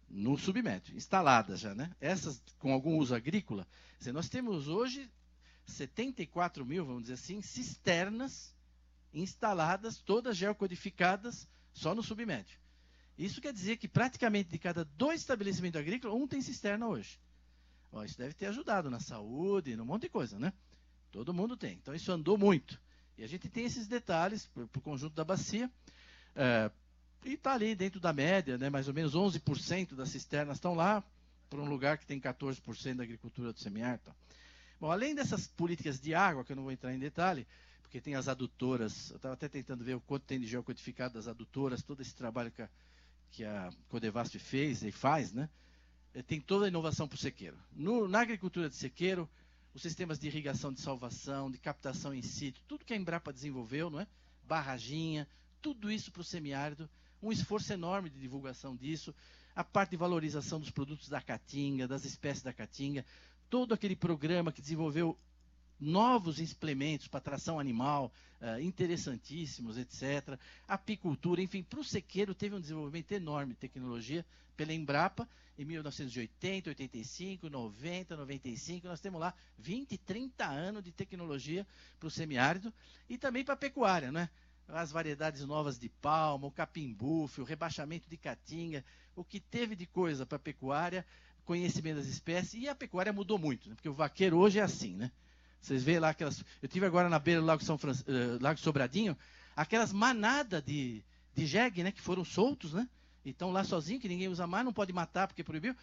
no submédio, instaladas já, né? Essas com algum uso agrícola. Nós temos hoje 74 mil, vamos dizer assim, cisternas instaladas, todas geocodificadas, só no submédio. Isso quer dizer que praticamente de cada 2 estabelecimentos agrícolas, um tem cisterna hoje. Bom, isso deve ter ajudado na saúde, num monte de coisa, né? Todo mundo tem. Então isso andou muito. E a gente tem esses detalhes para o conjunto da bacia. E está ali dentro da média, né? Mais ou menos 11% das cisternas estão lá, para um lugar que tem 14% da agricultura do semiárido. Bom, além dessas políticas de água, que eu não vou entrar em detalhe, porque tem as adutoras, eu estava até tentando ver o quanto tem de geocodificado das adutoras, todo esse trabalho que a Codevasf fez e faz, né? Tem toda a inovação para o sequeiro. Na agricultura de sequeiro, os sistemas de irrigação de salvação, de captação in situ, tudo que a Embrapa desenvolveu, não é? Barraginha, tudo isso para o semiárido, um esforço enorme de divulgação disso, a parte de valorização dos produtos da caatinga, das espécies da caatinga, todo aquele programa que desenvolveu novos implementos para tração animal, interessantíssimos, etc. Apicultura, enfim, para o sequeiro teve um desenvolvimento enorme de tecnologia pela Embrapa, em 1980, 85, 90, 95, nós temos lá 20, 30 anos de tecnologia para o semiárido e também para a pecuária, né? As variedades novas de palma, o capim-bufe, o rebaixamento de caatinga, o que teve de coisa para a pecuária, conhecimento das espécies, e a pecuária mudou muito, né? Porque o vaqueiro hoje é assim, né? Vocês veem lá aquelas... Eu tive agora na beira do Lago Sobradinho, aquelas manadas de jegue, né? Que foram soltos, né? E estão lá sozinhos, que ninguém usa mais, não pode matar porque proibiu.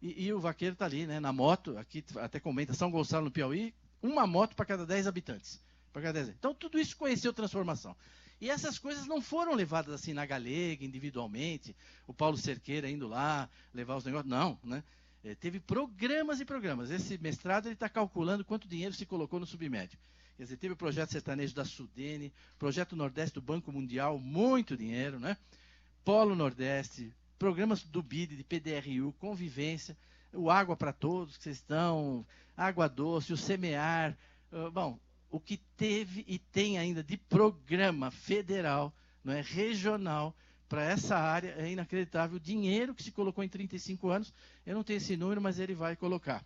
E o vaqueiro está ali, né? Na moto, aqui até comenta, São Gonçalo no Piauí, uma moto para cada 10 habitantes. Para cada 10. Então, tudo isso conheceu transformação. E essas coisas não foram levadas assim na galega, individualmente, o Paulo Cerqueira indo lá, levar os negócios, não, né? Teve programas e programas. Esse mestrado ele está calculando quanto dinheiro se colocou no submédio. Quer dizer, teve o projeto sertanejo da Sudene, projeto Nordeste do Banco Mundial, muito dinheiro, né? Polo Nordeste, programas do BID, de PDRU, convivência, o Água para Todos, que vocês estão, Água Doce, o Semear. Bom, o que teve e tem ainda de programa federal, não é, regional, para essa área é inacreditável. O dinheiro que se colocou em 35 anos, eu não tenho esse número, mas ele vai colocar.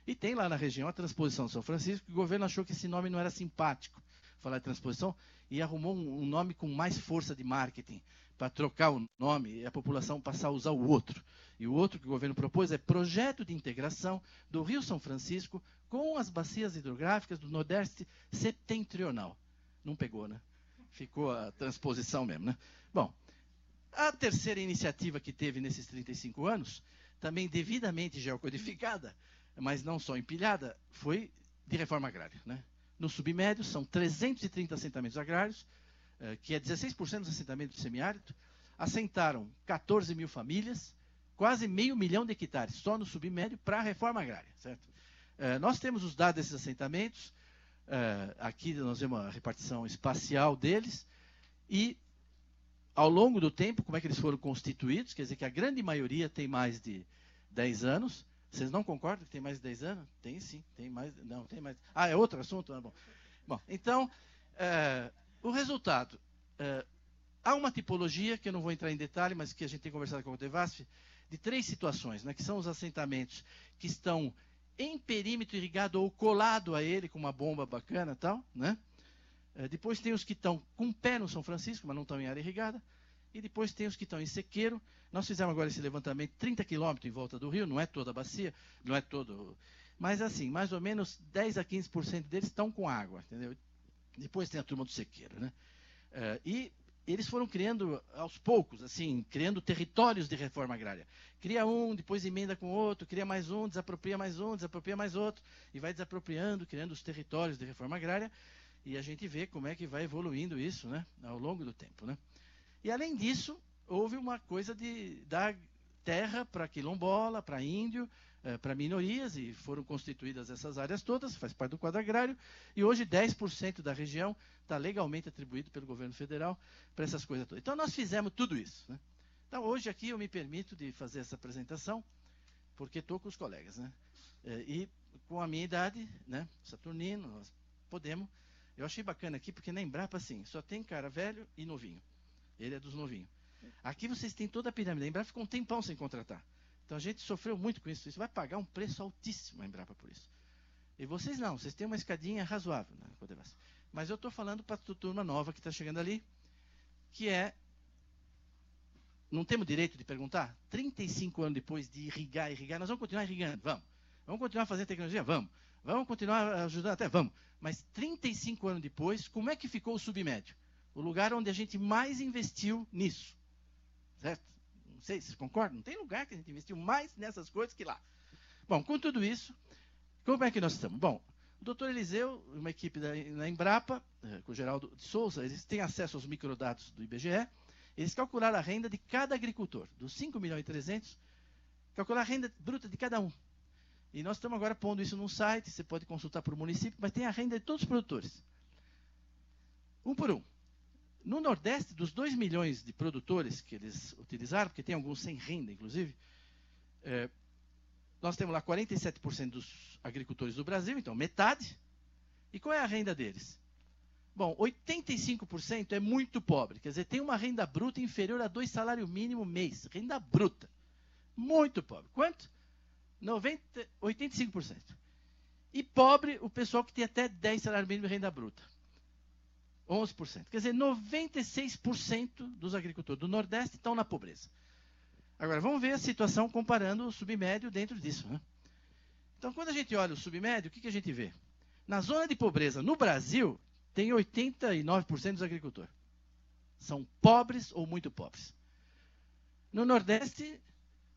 E tem lá na região a transposição de São Francisco, que o governo achou que esse nome não era simpático, falar de transposição, e arrumou um nome com mais força de marketing, para trocar o nome e a população passar a usar o outro. E o outro que o governo propôs é Projeto de Integração do Rio São Francisco com as bacias hidrográficas do Nordeste Setentrional. Não pegou, né? Ficou a transposição mesmo, né? Bom, a terceira iniciativa que teve nesses 35 anos, também devidamente geocodificada, mas não só empilhada, foi de reforma agrária, né? No submédio, são 330 assentamentos agrários, que é 16% dos assentamentos do semiárido, assentaram 14 mil famílias, quase 500 mil de hectares, só no submédio, para a reforma agrária, certo? Nós temos os dados desses assentamentos, aqui nós vemos a repartição espacial deles, e ao longo do tempo, como é que eles foram constituídos, quer dizer que a grande maioria tem mais de 10 anos. Vocês não concordam que tem mais de 10 anos? Tem sim, tem mais. Não, tem mais. Ah, é outro assunto? Ah, bom. Bom, então, o resultado. Há uma tipologia, que eu não vou entrar em detalhe, mas que a gente tem conversado com a Codevasf, de 3 situações, né, que são os assentamentos que estão em perímetro irrigado ou colado a ele, com uma bomba bacana e tal, né? Depois tem os que estão com pé no São Francisco, mas não estão em área irrigada. E depois tem os que estão em sequeiro. Nós fizemos agora esse levantamento, 30 quilômetros em volta do rio, não é toda a bacia, não é todo... Mas assim, mais ou menos 10 a 15% deles estão com água, entendeu? Depois tem a turma do sequeiro, né? E eles foram criando aos poucos, assim, criando territórios de reforma agrária. Cria um, depois emenda com outro, cria mais um, desapropria mais outro, e vai desapropriando, criando os territórios de reforma agrária. E a gente vê como é que vai evoluindo isso, né, ao longo do tempo, né? E além disso, houve uma coisa de dar terra para quilombola, para índio, para minorias, e foram constituídas essas áreas todas, faz parte do quadro agrário, e hoje 10% da região está legalmente atribuído pelo governo federal para essas coisas todas. Então nós fizemos tudo isso, né? Então hoje aqui eu me permito de fazer essa apresentação, porque estou com os colegas, né? E com a minha idade, né, Saturnino, nós podemos... Eu achei bacana aqui, porque na Embrapa, assim, só tem cara velho e novinho. Ele é dos novinhos. Aqui vocês têm toda a pirâmide. A Embrapa ficou um tempão sem contratar. Então a gente sofreu muito com isso. Isso vai pagar um preço altíssimo a Embrapa por isso. E vocês não, vocês têm uma escadinha razoável na Codevasf. Mas eu estou falando para a turma nova que está chegando ali, que é... Não temos direito de perguntar? 35 anos depois de irrigar, nós vamos continuar irrigando? Vamos. Vamos continuar fazendo tecnologia? Vamos. Vamos continuar ajudando até? Vamos. Mas 35 anos depois, como é que ficou o submédio? O lugar onde a gente mais investiu nisso. Certo? Não sei, vocês concordam? Não tem lugar que a gente investiu mais nessas coisas que lá. Bom, com tudo isso, como é que nós estamos? Bom, o doutor Eliseu, uma equipe da Embrapa, com o Geraldo de Souza, eles têm acesso aos microdados do IBGE, eles calcularam a renda de cada agricultor, dos 5 milhões e 300, calcularam a renda bruta de cada um. E nós estamos agora pondo isso num site, você pode consultar por município, mas tem a renda de todos os produtores. Um por um. No Nordeste, dos 2 milhões de produtores que eles utilizaram, porque tem alguns sem renda, inclusive, nós temos lá 47% dos agricultores do Brasil, então metade. E qual é a renda deles? Bom, 85% é muito pobre, quer dizer, tem uma renda bruta inferior a 2 salários mínimos mês. Renda bruta. Muito pobre. Quanto? 85%. E pobre, o pessoal que tem até 10 salários mínimos de renda bruta. 11%. Quer dizer, 96% dos agricultores do Nordeste estão na pobreza. Agora, vamos ver a situação comparando o submédio dentro disso. Né? Então, quando a gente olha o submédio, o que a gente vê? Na zona de pobreza, no Brasil, tem 89% dos agricultores. São pobres ou muito pobres. No Nordeste,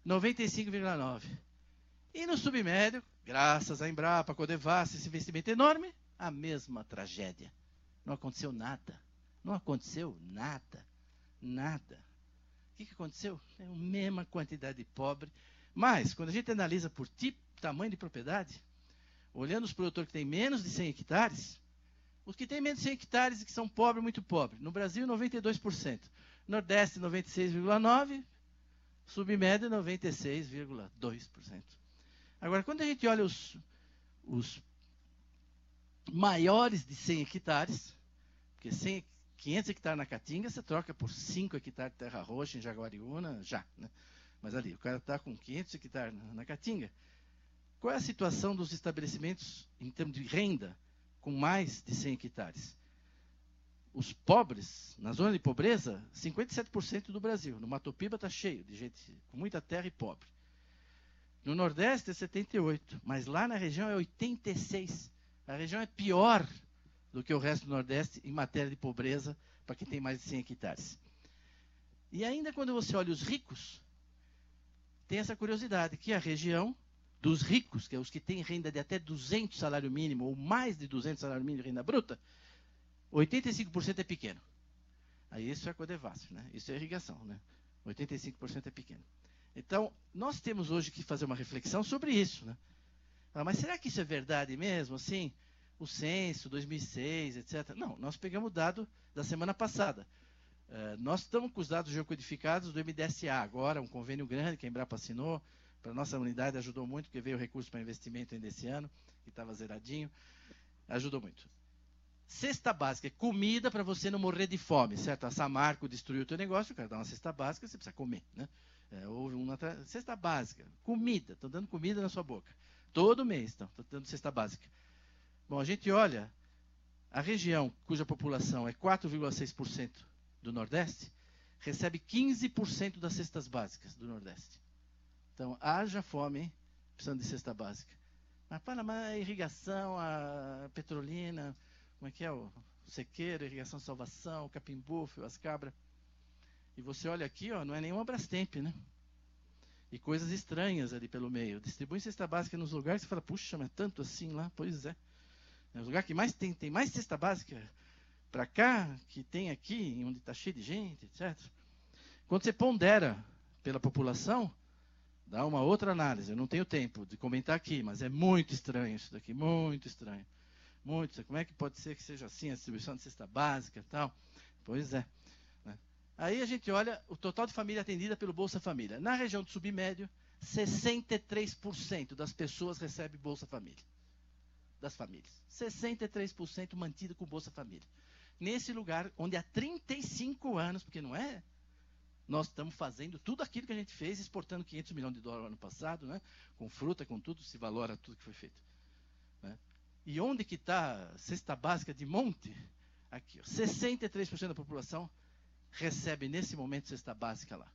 95,9%. E no submédio, graças à Embrapa, Codevasf, esse investimento enorme, a mesma tragédia. Não aconteceu nada. Não aconteceu nada. Nada. O que aconteceu? É a mesma quantidade de pobre. Mas, quando a gente analisa por tipo, tamanho de propriedade, olhando os produtores que têm menos de 100 hectares, os que têm menos de 100 hectares e que são pobres, muito pobres. No Brasil, 92%. Nordeste, 96,9%. Submédio, 96,2%. Agora, quando a gente olha os maiores de 100 hectares, porque 500 hectares na Caatinga, você troca por 5 hectares de terra roxa em Jaguariúna, já. Né? Mas ali, o cara está com 500 hectares na Caatinga. Qual é a situação dos estabelecimentos em termos de renda com mais de 100 hectares? Os pobres, na zona de pobreza, 57% do Brasil. No Mato Piba está cheio de gente com muita terra e pobre. No Nordeste é 78%, mas lá na região é 86%. A região é pior do que o resto do Nordeste em matéria de pobreza para quem tem mais de 100 hectares. E ainda quando você olha os ricos, tem essa curiosidade, que a região dos ricos, que é os que têm renda de até 200 salário mínimo ou mais de 200 salário mínimo de renda bruta, 85% é pequeno. Aí isso é Codevasf, né? Isso é irrigação, né? 85% é pequeno. Então, nós temos hoje que fazer uma reflexão sobre isso, né? Mas será que isso é verdade mesmo, assim? O censo, 2006, etc. Não, nós pegamos o dado da semana passada. Nós estamos com os dados geocodificados do MDSA agora, um convênio grande que a Embrapa assinou. Para a nossa unidade ajudou muito, porque veio recurso para investimento ainda esse ano, que estava zeradinho. Ajudou muito. Cesta básica é comida para você não morrer de fome, certo? A Samarco destruiu o teu negócio, o cara dá uma cesta básica, você precisa comer, né? Houve uma cesta básica, comida, estão dando comida na sua boca. Todo mês estão dando cesta básica. Bom, a gente olha, a região cuja população é 4,6% do Nordeste, recebe 15% das cestas básicas do Nordeste. Então, haja fome, hein? Precisando de cesta básica. Mas Panamá, a irrigação, a Petrolina, como é que é? O Sequeiro, a irrigação Salvação, o Capimbu, as Cabras. E você olha aqui, ó, não é nenhuma Brastemp, né? E coisas estranhas ali pelo meio. Distribui cesta básica nos lugares que você fala, puxa, mas tanto assim lá? Pois é. É o lugar que mais tem mais cesta básica para cá, que tem aqui, onde está cheio de gente, etc. Quando você pondera pela população, dá uma outra análise. Eu não tenho tempo de comentar aqui, mas é muito estranho isso daqui, muito estranho. Muito. Como é que pode ser que seja assim a distribuição de cesta básica e tal? Pois é. Né? Aí a gente olha o total de família atendida pelo Bolsa Família. Na região do submédio, 63% das pessoas recebem Bolsa Família. das famílias. 63% mantido com Bolsa Família. Nesse lugar onde há 35 anos, porque não é... Nós estamos fazendo tudo aquilo que a gente fez, exportando 500 milhões de dólares no ano passado, né? Com fruta, com tudo, se valora tudo que foi feito. Né? E onde que está a cesta básica de monte? Aqui, ó, 63% da população recebe nesse momento cesta básica lá.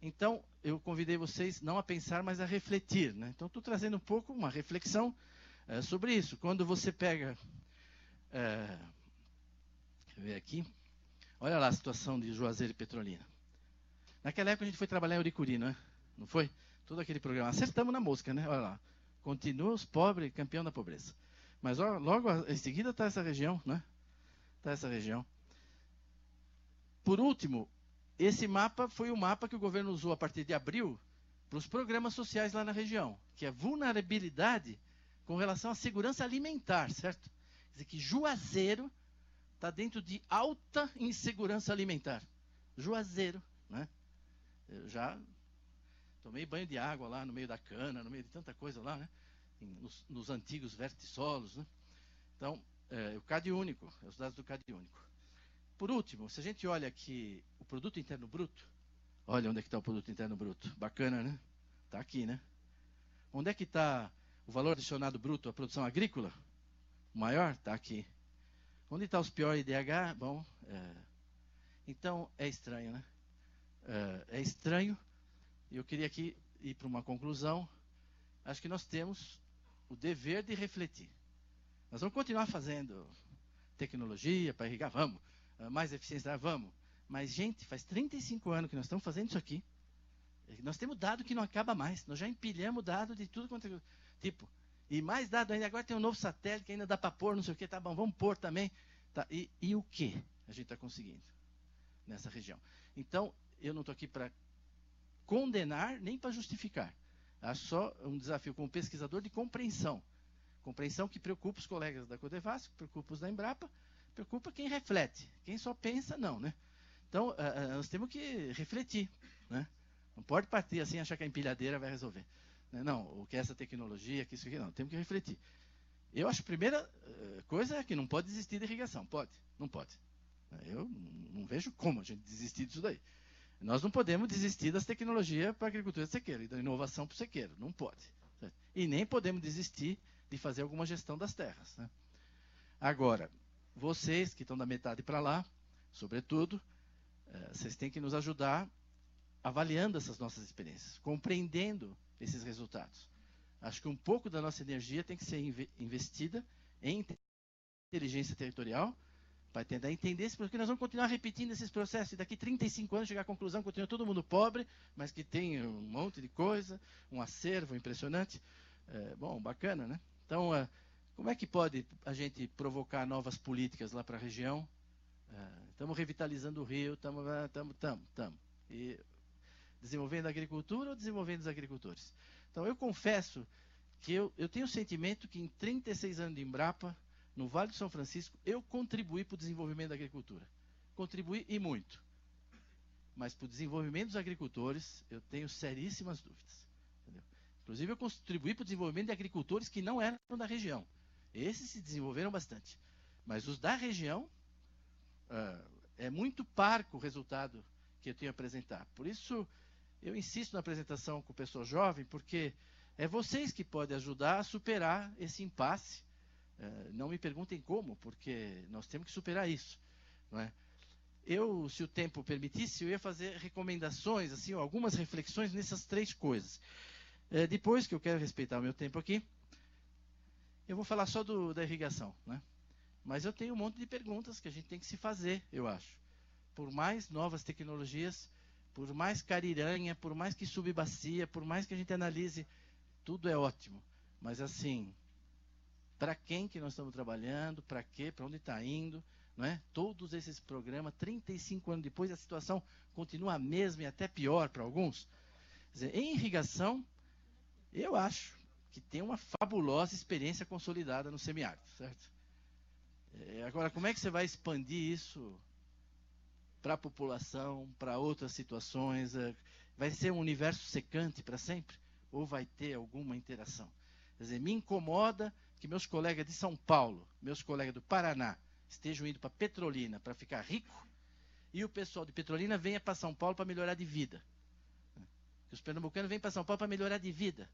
Então, eu convidei vocês não a pensar, mas a refletir. Né? Então, estou trazendo um pouco uma reflexão sobre isso. Quando você pega... deixa eu ver aqui. Olha lá a situação de Juazeiro e Petrolina. Naquela época a gente foi trabalhar em Uricuri, não é? Não foi? Todo aquele programa. Acertamos na mosca, né? Olha lá. Continua os pobres, campeão da pobreza. Mas ó, logo em seguida está essa região, né? Está essa região. Por último, esse mapa foi o mapa que o governo usou a partir de abril para os programas sociais lá na região, que é vulnerabilidade com relação à segurança alimentar, certo? Quer dizer que Juazeiro está dentro de alta insegurança alimentar. Juazeiro, né? Eu já tomei banho de água lá no meio da cana, no meio de tanta coisa lá, né? Nos antigos vertissolos, né? Então, o CAD único, os dados do CAD único. Por último, se a gente olha aqui o produto interno bruto, olha onde é que está o produto interno bruto. Bacana, né? Está aqui, né? Onde é que está o valor adicionado bruto à produção agrícola? O maior? Está aqui. Onde está os piores IDH? Bom, então é estranho, né? É estranho, e eu queria aqui ir para uma conclusão. Acho que nós temos o dever de refletir. Nós vamos continuar fazendo tecnologia para irrigar, vamos. Mais eficiência, vamos. Mas, gente, faz 35 anos que nós estamos fazendo isso aqui. Nós temos dado que não acaba mais. Nós já empilhamos dado de tudo quanto é tipo. E mais dado ainda. Agora tem um novo satélite que ainda dá para pôr, não sei o que. Tá bom, vamos pôr também. Tá, e o que a gente está conseguindo nessa região? Então, eu não estou aqui para condenar nem para justificar. Acho só um desafio como pesquisador de compreensão. Compreensão que preocupa os colegas da Codevasf, preocupa os da Embrapa, preocupa quem reflete. Quem só pensa, não, né? Então, nós temos que refletir, né? Não pode partir assim e achar que a empilhadeira vai resolver. Não, o que é essa tecnologia, que isso aqui, não. Temos que refletir. Eu acho que a primeira coisa é que não pode desistir de irrigação. Pode? Não pode. Eu não vejo como a gente desistir disso daí. Nós não podemos desistir das tecnologias para a agricultura sequeira e da inovação para o sequeiro. Não pode. Certo? E nem podemos desistir de fazer alguma gestão das terras. Né? Agora, vocês que estão da metade para lá, sobretudo, vocês têm que nos ajudar avaliando essas nossas experiências, compreendendo esses resultados. Acho que um pouco da nossa energia tem que ser investida em inteligência territorial, para tentar entender isso, porque nós vamos continuar repetindo esses processos, e daqui 35 anos chegar à conclusão que continua todo mundo pobre, mas que tem um monte de coisa, um acervo impressionante. Bom, bacana, né? Então, como é que pode a gente provocar novas políticas lá para a região? Estamos revitalizando o rio, estamos. E desenvolvendo a agricultura ou desenvolvendo os agricultores? Então, eu confesso que eu tenho o sentimento que em 36 anos de Embrapa, no Vale do São Francisco, eu contribuí para o desenvolvimento da agricultura. Contribuí e muito. Mas para o desenvolvimento dos agricultores, eu tenho seríssimas dúvidas. Entendeu? Inclusive, eu contribuí para o desenvolvimento de agricultores que não eram da região. Esses se desenvolveram bastante. Mas os da região, é muito parco o resultado que eu tenho a apresentar. Por isso, eu insisto na apresentação com o pessoal jovem, porque é vocês que podem ajudar a superar esse impasse. Não me perguntem como, porque nós temos que superar isso. Não é? Eu, se o tempo permitisse, eu ia fazer recomendações, assim, algumas reflexões nessas três coisas. Depois, que eu quero respeitar o meu tempo aqui, eu vou falar só da irrigação. Né? Mas eu tenho um monte de perguntas que a gente tem que se fazer, eu acho. Por mais novas tecnologias, por mais cariranha, por mais que subbacia, por mais que a gente analise, tudo é ótimo. Mas assim, para quem que nós estamos trabalhando, para quê, para onde está indo, não é? Todos esses programas, 35 anos depois, a situação continua a mesma e até pior para alguns. Quer dizer, em irrigação, eu acho que tem uma fabulosa experiência consolidada no semiárido, certo? Agora, como é que você vai expandir isso para a população, para outras situações? Vai ser um universo secante para sempre? Ou vai ter alguma interação? Quer dizer, me incomoda que meus colegas de São Paulo, meus colegas do Paraná, estejam indo para Petrolina para ficar rico, e o pessoal de Petrolina venha para São Paulo para melhorar de vida. Os pernambucanos vêm para São Paulo para melhorar de vida.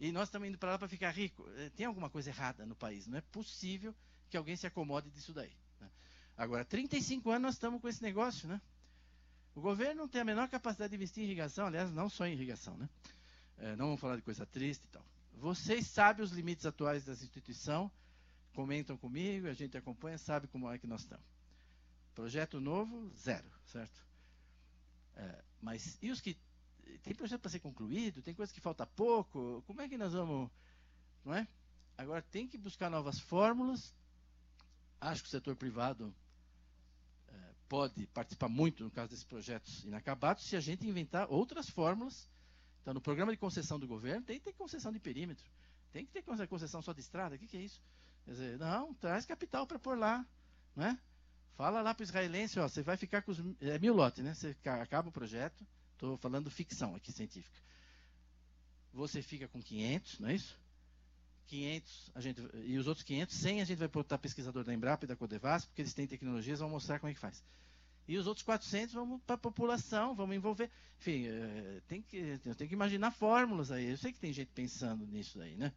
E nós estamos indo para lá para ficar rico. Tem alguma coisa errada no país. Não é possível que alguém se acomode disso daí. Né? Agora, 35 anos nós estamos com esse negócio, né? O governo não tem a menor capacidade de investir em irrigação, aliás, não só em irrigação, né? Não vamos falar de coisa triste e tal. Vocês sabem os limites atuais dessa instituição, comentam comigo, a gente acompanha, sabe como é que nós estamos. Projeto novo, 0, certo? Mas e os que... Tem projeto para ser concluído, tem coisa que falta pouco, como é que nós vamos... Não é? Agora, tem que buscar novas fórmulas. Acho que o setor privado pode participar muito, no caso desses projetos inacabados, se a gente inventar outras fórmulas. Então, no programa de concessão do governo, tem que ter concessão de perímetro. Tem que ter concessão só de estrada. O que é isso? Quer dizer, não, traz capital para pôr lá. Não é? Fala lá para o israelense, ó, você vai ficar com os 1000 lotes, né? Você acaba o projeto, estou falando ficção aqui, científica. Você fica com 500, não é isso? 500, e os outros 500, 100 a gente vai botar pesquisador da Embrapa e da Codevasf, porque eles têm tecnologias, vão mostrar como é que faz. E os outros 400 vamos para a população, vamos envolver. Enfim, tem que imaginar fórmulas aí. Eu sei que tem gente pensando nisso aí, né?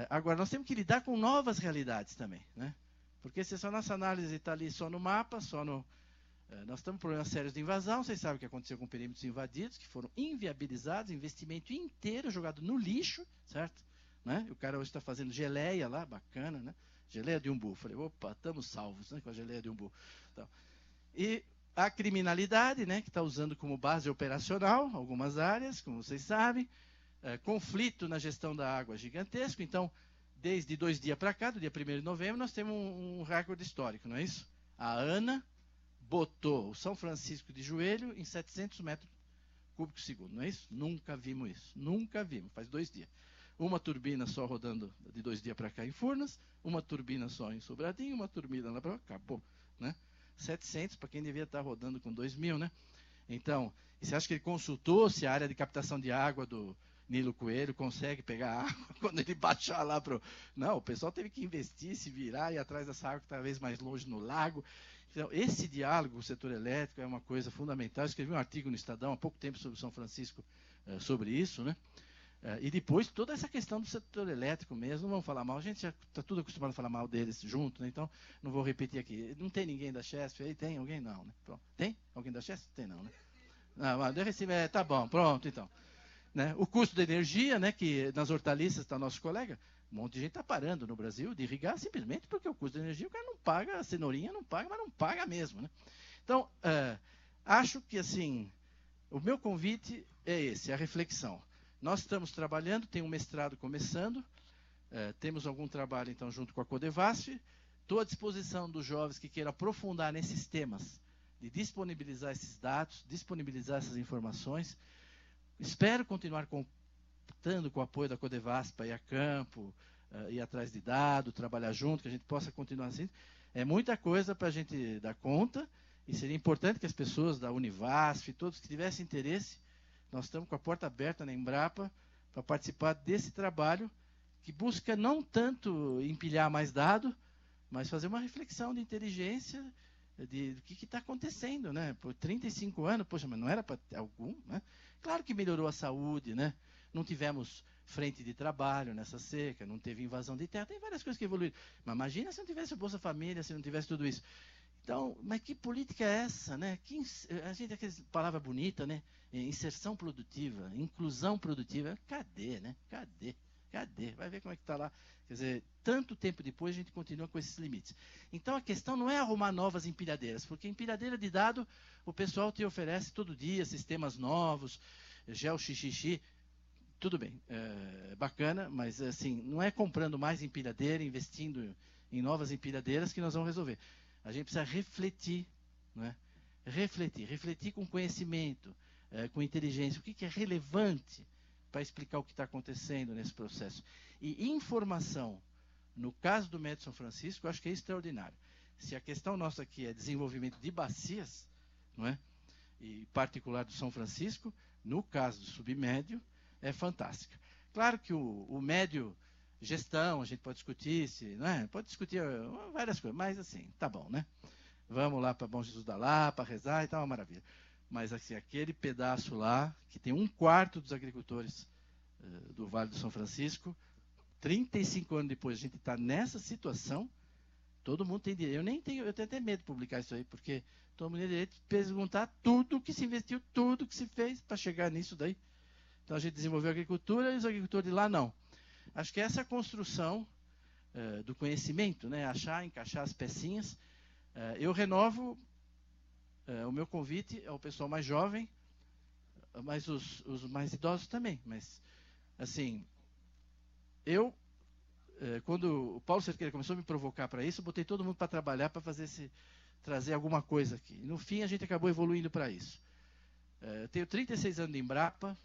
Agora, nós temos que lidar com novas realidades também, né? Porque se a nossa análise está ali só no mapa, nós estamos com problemas sérios de invasão. Vocês sabem o que aconteceu com perímetros invadidos, que foram inviabilizados, investimento inteiro jogado no lixo, certo? Né? O cara hoje está fazendo geleia lá, bacana, né? Geleia de umbu. Falei, opa, estamos salvos, né, com a geleia de umbu. Então, e a criminalidade, né, que está usando como base operacional algumas áreas, como vocês sabem. Conflito na gestão da água gigantesco. Então, desde 2 dias para cá, do dia 1º de novembro, nós temos um recorde histórico, não é isso? A ANA botou o São Francisco de joelho em 700 metros cúbicos por segundo, não é isso? Nunca vimos isso, nunca vimos, faz 2 dias. Uma turbina só rodando de 2 dias para cá em Furnas, uma turbina só em Sobradinho, uma turbina lá para cá, acabou, né? 700 para quem devia estar rodando com 2.000, né? Então, e você acha que ele consultou se a área de captação de água do Nilo Coelho consegue pegar água quando ele baixar lá para o... Não, o pessoal teve que investir, se virar e ir atrás dessa água cada vez mais longe no lago. Então, esse diálogo com o setor elétrico é uma coisa fundamental. Eu escrevi um artigo no Estadão há pouco tempo sobre São Francisco, sobre isso, né? E depois toda essa questão do setor elétrico mesmo, não vamos falar mal, a gente já está tudo acostumado a falar mal deles junto, né? Então não vou repetir aqui. Não tem ninguém da Chesf aí? Tem alguém? Não, né? Pronto. Tem? Alguém da Chesf? Tem não, né? Não, mas tá bom, pronto então. Né? O custo da energia, né, que nas hortaliças está nosso colega, um monte de gente está parando no Brasil de irrigar simplesmente porque o custo da energia o cara não paga, a cenourinha não paga, mas não paga mesmo. Né? Então, acho que assim, o meu convite é esse, a reflexão. Nós estamos trabalhando, tem um mestrado começando, temos algum trabalho então junto com a Codevasf. Estou à disposição dos jovens que queiram aprofundar nesses temas, de disponibilizar esses dados, disponibilizar essas informações. Espero continuar contando com o apoio da Codevasf para ir a campo, ir atrás de dados, trabalhar junto, que a gente possa continuar assim. É muita coisa para a gente dar conta, e seria importante que as pessoas da Univasf, todos que tivessem interesse, nós estamos com a porta aberta na Embrapa para participar desse trabalho que busca não tanto empilhar mais dado, mas fazer uma reflexão de inteligência do que está acontecendo, né? Por 35 anos, poxa, mas não era para ter algum, né? Claro que melhorou a saúde, né? Não tivemos frente de trabalho nessa seca, não teve invasão de terra, tem várias coisas que evoluíram. Mas imagina se não tivesse o Bolsa Família, se não tivesse tudo isso. Então, mas que política é essa, né? A gente tem aquela palavra bonita, né? Inserção produtiva, inclusão produtiva. Cadê, né? Cadê? Vai ver como é que está lá. Quer dizer, tanto tempo depois a gente continua com esses limites. Então, a questão não é arrumar novas empilhadeiras, porque empilhadeira de dado, o pessoal te oferece todo dia sistemas novos, GeoXXX, tudo bem, bacana, mas assim, não é comprando mais empilhadeira, investindo em novas empilhadeiras que nós vamos resolver. A gente precisa refletir, não é? Refletir com conhecimento, com inteligência, o que é relevante para explicar o que está acontecendo nesse processo. E informação, no caso do Médio São Francisco, eu acho que é extraordinário. Se a questão nossa aqui é desenvolvimento de bacias, não é? E particular do São Francisco, no caso do submédio, é fantástica. Claro que o médio gestão, a gente pode discutir, não é? Pode discutir várias coisas, mas assim, tá bom, né? Vamos lá para Bom Jesus da Lapa, rezar e tal, uma maravilha. Mas assim, aquele pedaço lá, que tem 1/4 dos agricultores do Vale do São Francisco, 35 anos depois a gente está nessa situação, todo mundo tem direito. Eu tenho até medo de publicar isso aí, porque todo mundo tem direito de perguntar tudo que se investiu, tudo que se fez para chegar nisso daí. Então a gente desenvolveu a agricultura e os agricultores de lá não. Acho que essa construção do conhecimento, né, achar, encaixar as pecinhas, eu renovo o meu convite ao pessoal mais jovem, mas os mais idosos também. Mas, assim, quando o Paulo Cerqueira começou a me provocar para isso, eu botei todo mundo para trabalhar, para trazer alguma coisa aqui. E no fim, a gente acabou evoluindo para isso. Eu tenho 36 anos de Embrapa,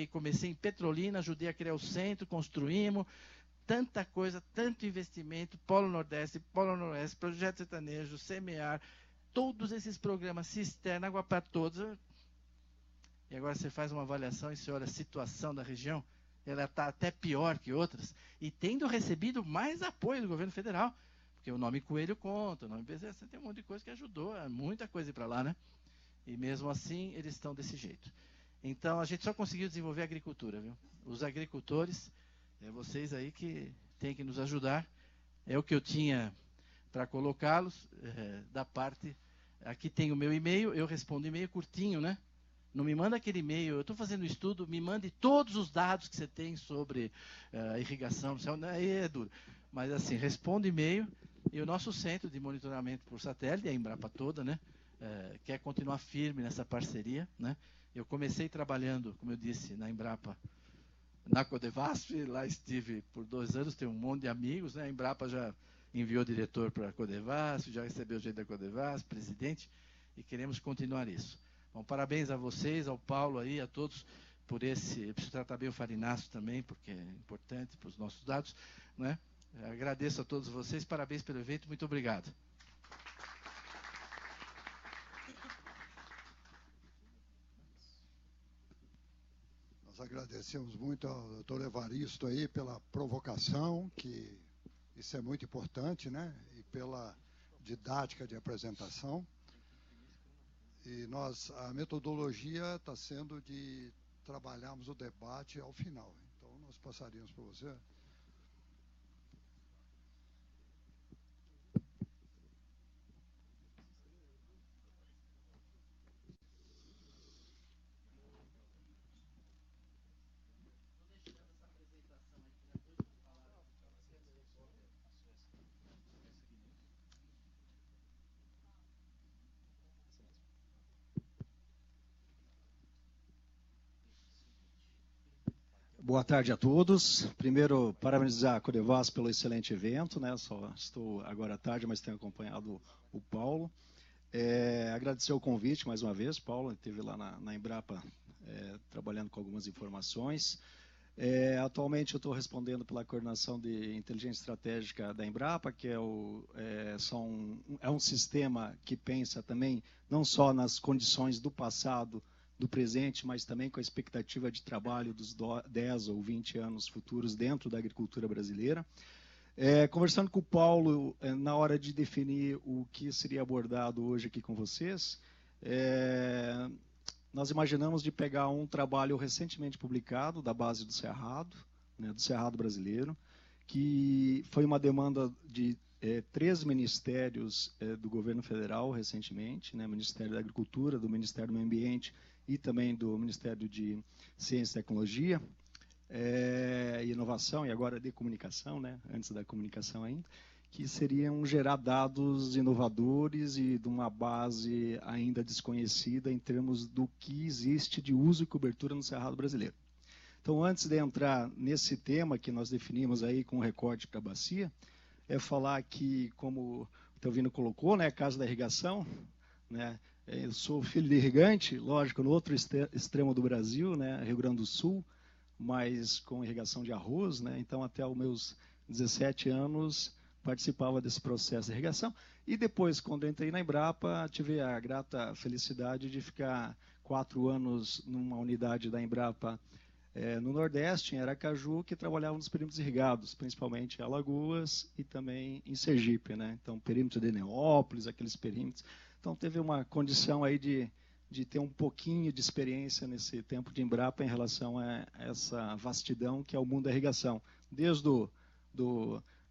comecei em Petrolina, ajudei a criar o centro, construímos, tanta coisa, tanto investimento, Polo Nordeste, Polo Noroeste, Projeto Sertanejo, Semear, todos esses programas, Cisterna, Água para Todos. E agora você faz uma avaliação e você olha a situação da região, ela está até pior que outras, e tendo recebido mais apoio do governo federal, porque o nome Coelho conta, o nome BZC tem um monte de coisa que ajudou, muita coisa ir para lá, né? E mesmo assim, eles estão desse jeito. Então, a gente só conseguiu desenvolver a agricultura, viu? Os agricultores, vocês aí que têm que nos ajudar. É o que eu tinha para colocá-los, da parte... Aqui tem o meu e-mail, eu respondo e-mail curtinho, né? Não me manda aquele e-mail, eu estou fazendo estudo, me mande todos os dados que você tem sobre irrigação, aí é duro. Mas assim, responde e-mail, e o nosso centro de monitoramento por satélite, a Embrapa toda, né? Quer continuar firme nessa parceria, né? Eu comecei trabalhando, como eu disse, na Embrapa, na Codevasf, lá estive por 2 anos, tenho um monte de amigos, né? A Embrapa já enviou diretor para a Codevasf, já recebeu gente da Codevasf, presidente, e queremos continuar isso. Bom, parabéns a vocês, ao Paulo aí, a todos, por eu preciso tratar bem o Farinácio também, porque é importante para os nossos dados, né? Agradeço a todos vocês, parabéns pelo evento, muito obrigado. Nós agradecemos muito ao doutor Evaristo aí pela provocação, que isso é muito importante, né? E pela didática de apresentação. E a metodologia está sendo de trabalharmos o debate ao final. Então, nós passaríamos para você. Boa tarde a todos. Primeiro, parabenizar a Codevasf pelo excelente evento, né? Só estou agora à tarde, mas tenho acompanhado o Paulo. Agradecer o convite mais uma vez. Paulo esteve lá na Embrapa trabalhando com algumas informações. Atualmente eu estou respondendo pela coordenação de inteligência estratégica da Embrapa, que é um sistema que pensa também não só nas condições do passado, do presente, mas também com a expectativa de trabalho dos 10 ou 20 anos futuros dentro da agricultura brasileira. Conversando com o Paulo, na hora de definir o que seria abordado hoje aqui com vocês, nós imaginamos de pegar um trabalho recentemente publicado da base do Cerrado, né, do Cerrado brasileiro, que foi uma demanda de 3 ministérios do governo federal recentemente, né, Ministério da Agricultura, do Ministério do Meio Ambiente e também do Ministério de Ciência e Tecnologia, e Inovação, e agora de Comunicação, né, antes da comunicação ainda, que seriam gerar dados inovadores e de uma base ainda desconhecida em termos do que existe de uso e cobertura no Cerrado brasileiro. Então, antes de entrar nesse tema que nós definimos aí com recorte para a bacia, falar que, como o Teovino colocou, né, caso da irrigação, né, eu sou filho de irrigante, lógico, no outro extremo do Brasil, né, Rio Grande do Sul, mas com irrigação de arroz, né, então até os meus 17 anos participava desse processo de irrigação. E depois, quando entrei na Embrapa, tive a grata felicidade de ficar 4 anos numa unidade da Embrapa no Nordeste, em Aracaju, que trabalhavam nos perímetros irrigados, principalmente em Alagoas e também em Sergipe, né? Então, perímetro de Neópolis, aqueles perímetros. Então, teve uma condição aí de ter um pouquinho de experiência nesse tempo de Embrapa em relação a essa vastidão que é o mundo da irrigação. Desde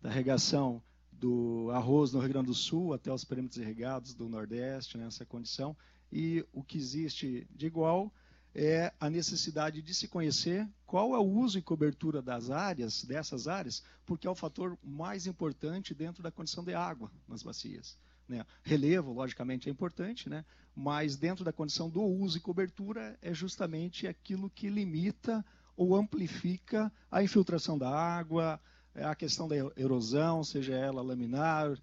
da irrigação do arroz no Rio Grande do Sul até os perímetros irrigados do Nordeste, nessa condição. E o que existe de igual é a necessidade de se conhecer qual é o uso e cobertura dessas áreas, porque é o fator mais importante dentro da condição de água nas bacias, né? Relevo, logicamente, é importante, né? Mas dentro da condição do uso e cobertura é justamente aquilo que limita ou amplifica a infiltração da água, a questão da erosão, seja ela laminar,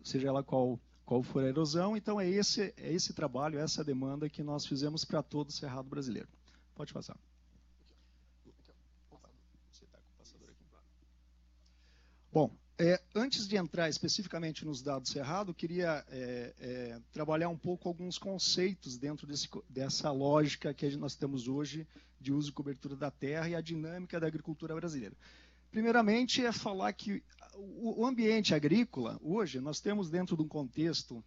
seja ela qual for a erosão. Então, é esse trabalho, essa demanda que nós fizemos para todo o Cerrado brasileiro. Pode passar. Bom, antes de entrar especificamente nos dados Cerrado, queria trabalhar um pouco alguns conceitos dentro dessa lógica que nós temos hoje de uso e cobertura da terra e a dinâmica da agricultura brasileira. Primeiramente, é falar que o ambiente agrícola, hoje, nós temos dentro de um contexto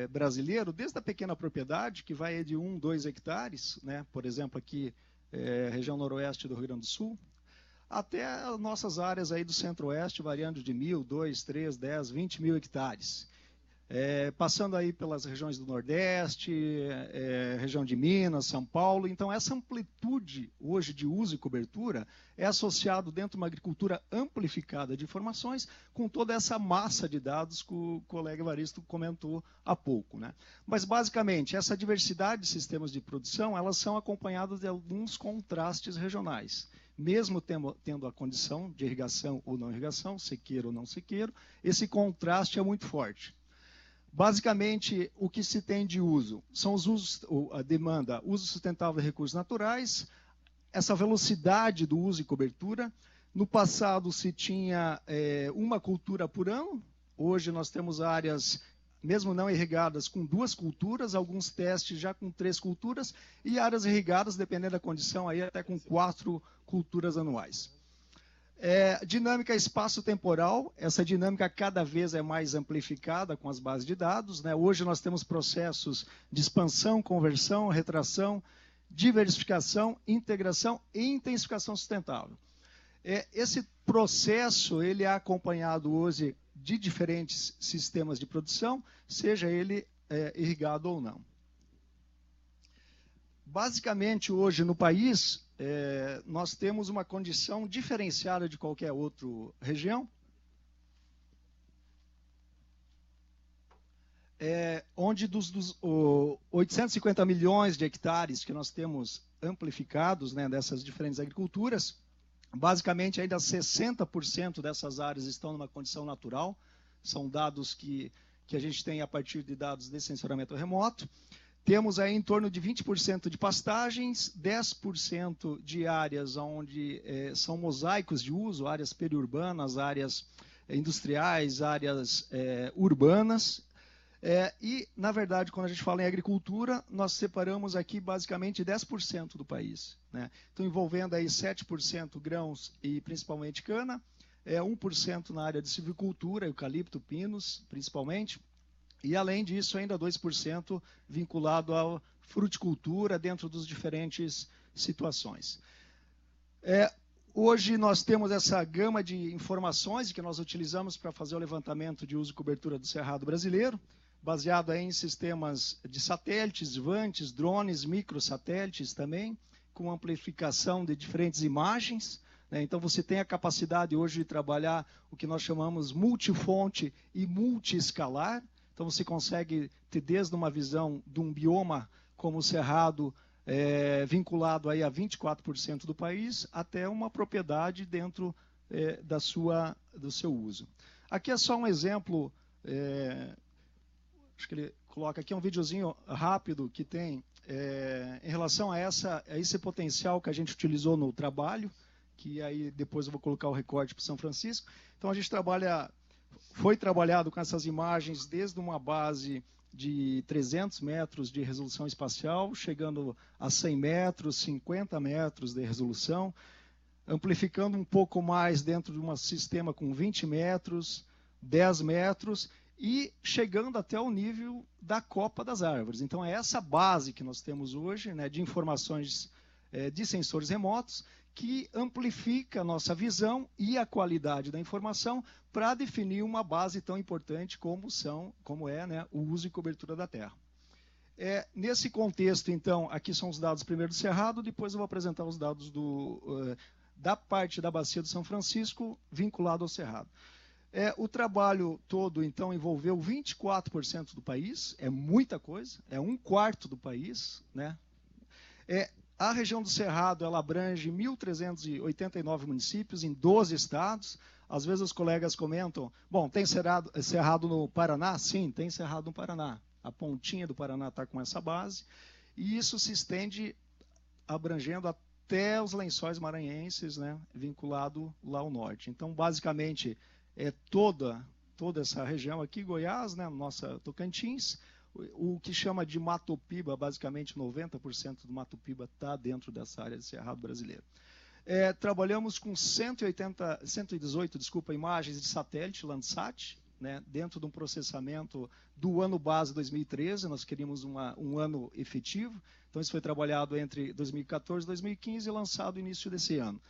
brasileiro, desde a pequena propriedade, que vai de 1, 2 hectares, né? Por exemplo, aqui, região noroeste do Rio Grande do Sul, até as nossas áreas aí do centro-oeste, variando de 1.000, 2, 3, 10, 20 mil hectares. Passando aí pelas regiões do Nordeste, região de Minas, São Paulo. Então, essa amplitude hoje de uso e cobertura é associado dentro de uma agricultura amplificada de informações com toda essa massa de dados que o colega Evaristo comentou há pouco, né? Mas, basicamente, essa diversidade de sistemas de produção, elas são acompanhadas de alguns contrastes regionais. Mesmo tendo a condição de irrigação ou não irrigação, sequeiro ou não sequeiro, esse contraste é muito forte. Basicamente, o que se tem de uso são os usos, a demanda, uso sustentável de recursos naturais, essa velocidade do uso e cobertura. No passado se tinha uma cultura por ano, hoje nós temos áreas, mesmo não irrigadas, com 2 culturas, alguns testes já com 3 culturas, e áreas irrigadas, dependendo da condição, aí até com 4 culturas anuais. Dinâmica espaço-temporal, essa dinâmica cada vez é mais amplificada com as bases de dados, né? Hoje nós temos processos de expansão, conversão, retração, diversificação, integração e intensificação sustentável. Esse processo ele é acompanhado hoje de diferentes sistemas de produção, seja ele irrigado ou não. Basicamente, hoje no país, nós temos uma condição diferenciada de qualquer outra região, onde dos 850 milhões de hectares que nós temos amplificados, né, dessas diferentes agriculturas, basicamente ainda 60% dessas áreas estão numa condição natural, são dados que a gente tem a partir de dados de sensoramento remoto. Temos aí em torno de 20% de pastagens, 10% de áreas onde são mosaicos de uso, áreas periurbanas, áreas industriais, áreas urbanas. E, na verdade, quando a gente fala em agricultura, nós separamos aqui basicamente 10% do país, né? Então, envolvendo aí 7% grãos e principalmente cana, 1% na área de silvicultura, eucalipto, pinos, principalmente. E, além disso, ainda 2% vinculado à fruticultura dentro dos diferentes situações. Hoje nós temos essa gama de informações que nós utilizamos para fazer o levantamento de uso e cobertura do Cerrado brasileiro, baseado aí em sistemas de satélites, vantes, drones, microsatélites também, com amplificação de diferentes imagens, né? Então, você tem a capacidade hoje de trabalhar o que nós chamamos multifonte e multiescalar. Então, você consegue ter desde uma visão de um bioma como o Cerrado, vinculado aí a 24% do país, até uma propriedade dentro do seu uso. Aqui é só um exemplo, acho que ele coloca aqui um videozinho rápido que tem em relação a esse potencial que a gente utilizou no trabalho, que aí depois eu vou colocar o recorte para São Francisco. Então, a gente trabalha Foi trabalhado com essas imagens desde uma base de 300 metros de resolução espacial, chegando a 100 metros, 50 metros de resolução, amplificando um pouco mais dentro de um sistema com 20 metros, 10 metros, e chegando até o nível da copa das árvores. Então, é essa base que nós temos hoje, né, de informações de sensores remotos, que amplifica a nossa visão e a qualidade da informação para definir uma base tão importante como é, né, o uso e cobertura da terra. Nesse contexto, então, aqui são os dados primeiro do Cerrado, depois eu vou apresentar os dados da parte da Bacia do São Francisco vinculado ao Cerrado. O trabalho todo, então, envolveu 24% do país, é muita coisa, é 1/4 do país, né? A região do Cerrado, ela abrange 1.389 municípios em 12 estados. Às vezes os colegas comentam, bom, tem cerrado no Paraná? Sim, tem cerrado no Paraná. A pontinha do Paraná está com essa base. E isso se estende abrangendo até os Lençóis Maranhenses, né, vinculado lá ao norte. Então, basicamente, toda essa região aqui, Goiás, né, nossa Tocantins, o que chama de Mato Piba, basicamente 90% do Mato Piba está dentro dessa área de Cerrado brasileiro. Trabalhamos com 118 imagens de satélite Landsat, né, dentro de um processamento do ano base 2013, nós queríamos um ano efetivo, então isso foi trabalhado entre 2014 e 2015 e lançado no início desse ano.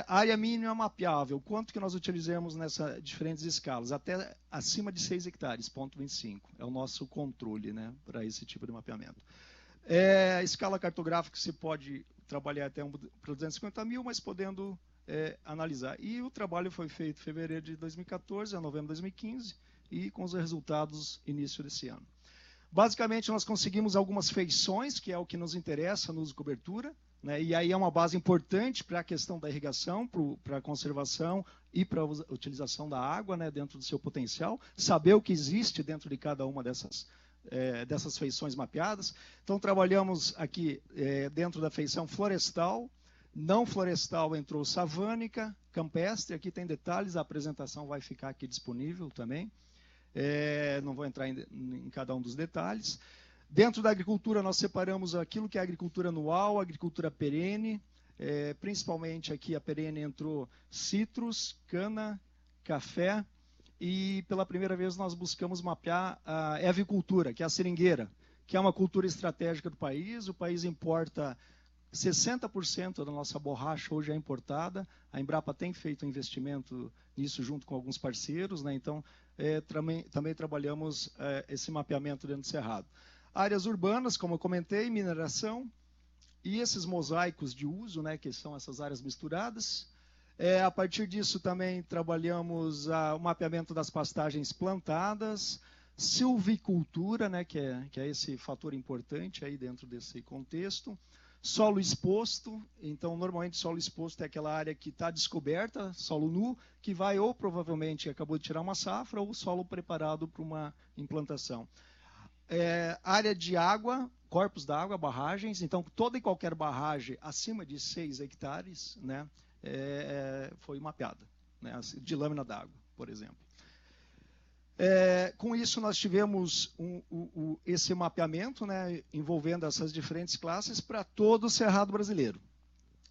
Área mínima mapeável, quanto que nós utilizamos nessas diferentes escalas? Até acima de 6 hectares, 0,25. É o nosso controle, né, para esse tipo de mapeamento. Escala cartográfica se pode trabalhar até para 250 mil, mas podendo analisar. E o trabalho foi feito em fevereiro de 2014 a novembro de 2015 e com os resultados início desse ano. Basicamente, nós conseguimos algumas feições, que é o que nos interessa no uso e cobertura, né? E aí é uma base importante para a questão da irrigação, para a conservação e para a utilização da água, né, dentro do seu potencial, saber o que existe dentro de cada uma dessas feições mapeadas. Então, trabalhamos aqui dentro da feição florestal, não florestal entrou savânica, campestre, aqui tem detalhes, a apresentação vai ficar aqui disponível também. Não vou entrar em cada um dos detalhes. Dentro da agricultura, nós separamos aquilo que é agricultura anual, agricultura perene, principalmente aqui a perene entrou citros, cana, café, e pela primeira vez nós buscamos mapear a avicultura, que é a seringueira, que é uma cultura estratégica do país. O país importa 60% da nossa borracha hoje é importada. A Embrapa tem feito um investimento nisso junto com alguns parceiros, né? Então, também trabalhamos esse mapeamento dentro do Cerrado. Áreas urbanas, como eu comentei, mineração e esses mosaicos de uso, né, que são essas áreas misturadas. A partir disso também trabalhamos o mapeamento das pastagens plantadas, silvicultura, né, que é esse fator importante aí dentro desse contexto. Solo exposto, então normalmente solo exposto é aquela área que está descoberta, solo nu, que vai ou provavelmente acabou de tirar uma safra ou solo preparado para uma implantação. Área de água, corpos d'água, barragens, então toda e qualquer barragem acima de 6 hectares, né, foi mapeada, né, de lâmina d'água, por exemplo. Com isso, nós tivemos esse mapeamento, né, envolvendo essas diferentes classes para todo o Cerrado brasileiro,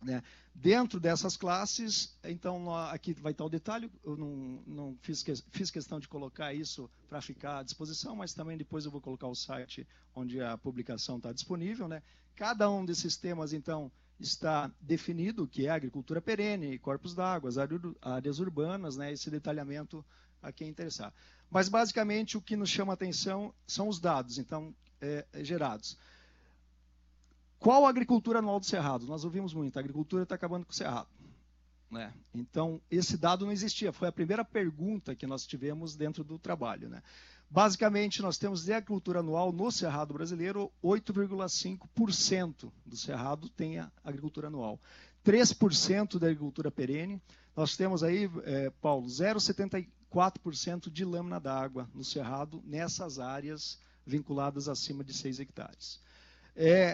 né. Dentro dessas classes, então, aqui vai estar o detalhe, eu não fiz questão de colocar isso para ficar à disposição, mas também depois eu vou colocar o site onde a publicação está disponível, né. Cada um desses temas, então, está definido, que é agricultura perene, corpos d'água, áreas urbanas, né, esse detalhamento a quem interessar. Mas, basicamente, o que nos chama a atenção são os dados, então, gerados. Qual a agricultura anual do Cerrado? Nós ouvimos muito, a agricultura está acabando com o Cerrado, né? Então, esse dado não existia, foi a primeira pergunta que nós tivemos dentro do trabalho, né? Basicamente, nós temos de agricultura anual no Cerrado brasileiro, 8,5% do Cerrado tem a agricultura anual. 3% da agricultura perene. Nós temos aí, Paulo, 0,74% de lâmina d'água no Cerrado, nessas áreas vinculadas acima de 6 hectares.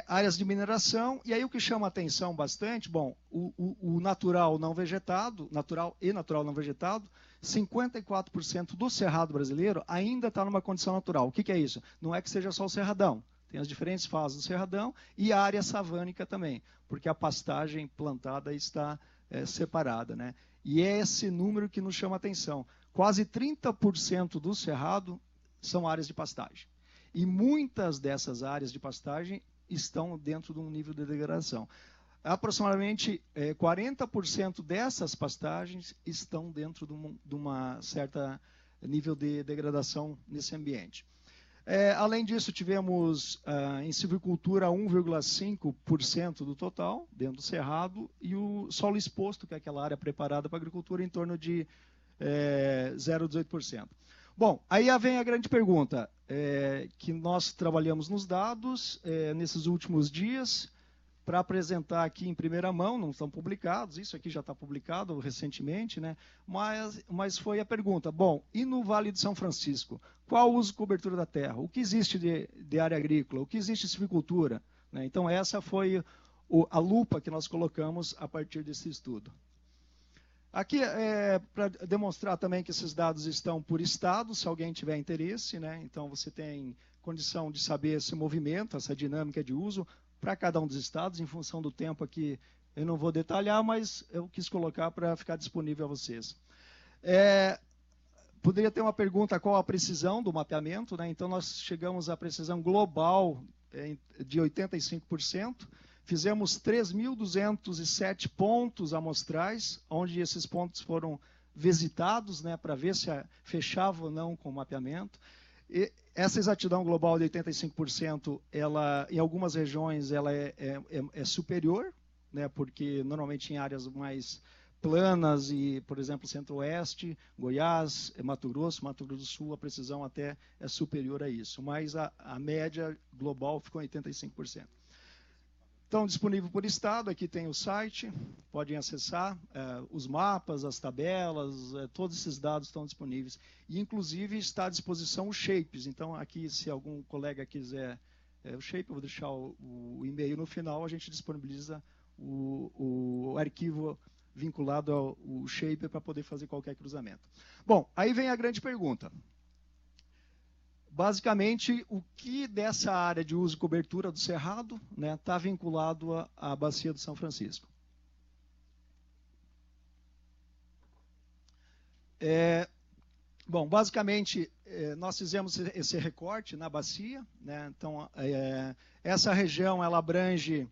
áreas de mineração, e aí o que chama a atenção bastante, bom, o natural não vegetado, natural e natural não vegetado, 54% do cerrado brasileiro ainda está numa condição natural. O que é isso? Não é que seja só o cerradão, tem as diferentes fases do cerradão e a área savânica também, porque a pastagem plantada está separada, né? E é esse número que nos chama a atenção. Quase 30% do cerrado são áreas de pastagem. E muitas dessas áreas de pastagem estão dentro de um nível de degradação. Aproximadamente 40% dessas pastagens estão dentro de uma certa nível de degradação nesse ambiente. Além disso, tivemos em silvicultura 1,5% do total, dentro do cerrado, e o solo exposto, que é aquela área preparada para a agricultura, em torno de 0,18%. Bom, aí vem a grande pergunta, que nós trabalhamos nos dados nesses últimos dias, para apresentar aqui em primeira mão, não estão publicados, isso aqui já está publicado recentemente, né? Mas foi a pergunta, bom, e no Vale do São Francisco, qual o uso e cobertura da terra? O que existe de área agrícola? O que existe de silvicultura? Né? Então essa foi a lupa que nós colocamos a partir desse estudo. Aqui para demonstrar também que esses dados estão por estado, se alguém tiver interesse, né? Então você tem condição de saber esse movimento, essa dinâmica de uso, para cada um dos estados, em função do tempo aqui, eu não vou detalhar, mas eu quis colocar para ficar disponível a vocês. Poderia ter uma pergunta, qual a precisão do mapeamento, né? Então, nós chegamos à precisão global de 85%, fizemos 3.207 pontos amostrais, onde esses pontos foram visitados, né, para ver se fechava ou não com o mapeamento. Essa exatidão global de 85%, ela, em algumas regiões, ela é superior, né, porque normalmente em áreas mais planas e, por exemplo, Centro-Oeste, Goiás, Mato Grosso do Sul, a precisão até é superior a isso, mas a média global ficou em 85%. Então, disponível por estado, aqui tem o site, podem acessar os mapas, as tabelas, todos esses dados estão disponíveis. E, inclusive, está à disposição os shapes. Então, aqui, se algum colega quiser o shape, eu vou deixar o e-mail no final, a gente disponibiliza o arquivo vinculado ao shape para poder fazer qualquer cruzamento. Bom, aí vem a grande pergunta. Basicamente, o que dessa área de uso e cobertura do cerrado está vinculado à bacia do São Francisco? Bom, basicamente, nós fizemos esse recorte na bacia, né? Então, essa região ela abrange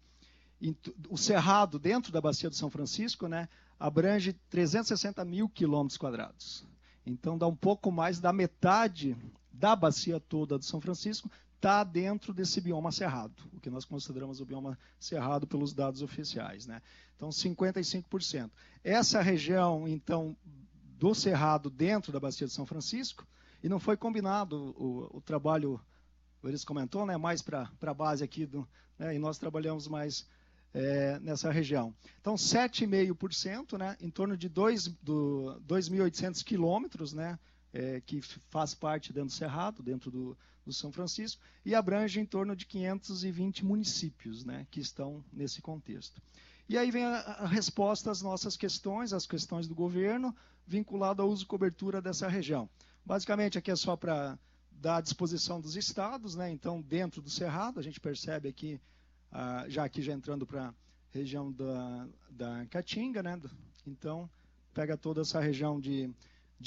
o cerrado dentro da bacia do São Francisco, né? Abrange 360 mil quilômetros quadrados. Então, dá um pouco mais da metade da bacia toda do São Francisco está dentro desse bioma cerrado, o que nós consideramos o bioma cerrado pelos dados oficiais, né? Então, 55%. Essa região, então, do cerrado dentro da bacia de São Francisco, e não foi combinado o trabalho, eles comentou, né, mais para a base aqui, né, e nós trabalhamos mais nessa região. Então, 7,5%, né, em torno de 2.800 quilômetros, né, que faz parte dentro do cerrado, dentro do São Francisco, e abrange em torno de 520 municípios, né, que estão nesse contexto. E aí vem a resposta às nossas questões, às questões do governo, vinculado ao uso e cobertura dessa região. Basicamente, aqui é só para dar à disposição dos estados, né, então, dentro do cerrado, a gente percebe aqui, já entrando para a região da Caatinga, né, então, pega toda essa região de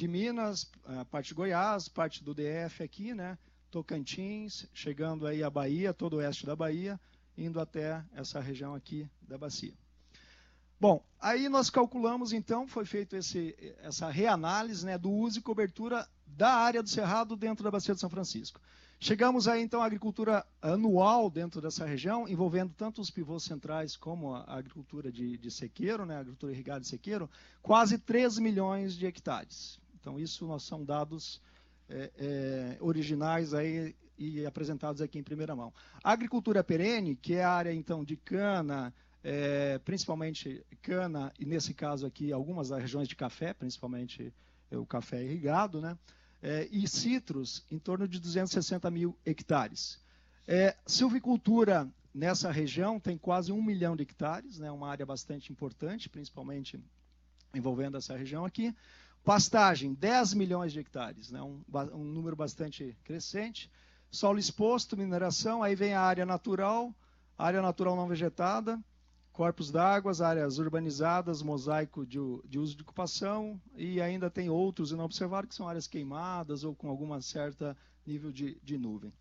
Minas, a parte de Goiás, parte do DF aqui, né? Tocantins, chegando aí a Bahia, todo o oeste da Bahia, indo até essa região aqui da bacia. Bom, aí nós calculamos, então, foi feita essa reanálise, né, do uso e cobertura da área do cerrado dentro da bacia de São Francisco. Chegamos aí, então, à agricultura anual dentro dessa região, envolvendo tanto os pivôs centrais como a agricultura de sequeiro, né, a agricultura irrigada de sequeiro, quase 3 milhões de hectares. Então, isso são dados originais aí e apresentados aqui em primeira mão. A agricultura perene, que é a área, então, de cana, principalmente cana, e nesse caso aqui, algumas das regiões de café, principalmente o café irrigado, né? E citros, em torno de 260 mil hectares. Silvicultura nessa região tem quase 1 milhão de hectares, né, uma área bastante importante, principalmente envolvendo essa região aqui. Pastagem, 10 milhões de hectares, né, um número bastante crescente. Solo exposto, mineração, aí vem a área natural não vegetada, corpos d'água, áreas urbanizadas, mosaico de uso de ocupação, e ainda tem outros não observados, que são áreas queimadas ou com alguma certa nível de nuvem.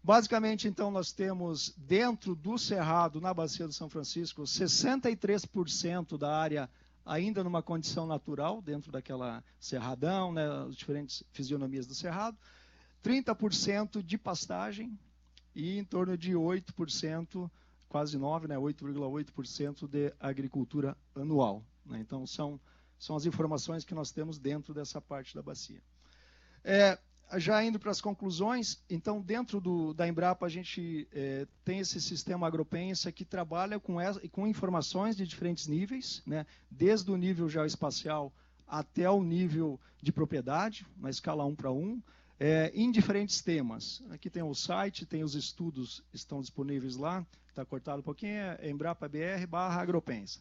Basicamente, então, nós temos dentro do Cerrado, na Bacia do São Francisco, 63% da área ainda numa condição natural, dentro daquela cerradão, né, as diferentes fisionomias do Cerrado, 30% de pastagem e em torno de 8%, quase 9%, né, 8,8% de agricultura anual. Né? Então, são as informações que nós temos dentro dessa parte da bacia. Já indo para as conclusões, então, dentro da Embrapa, a gente tem esse sistema Agropensa que trabalha com informações de diferentes níveis, né, desde o nível geoespacial até o nível de propriedade, na escala 1:1, em diferentes temas. Aqui tem o site, tem os estudos, estão disponíveis lá, está cortado um pouquinho, é embrapabr/agropensa.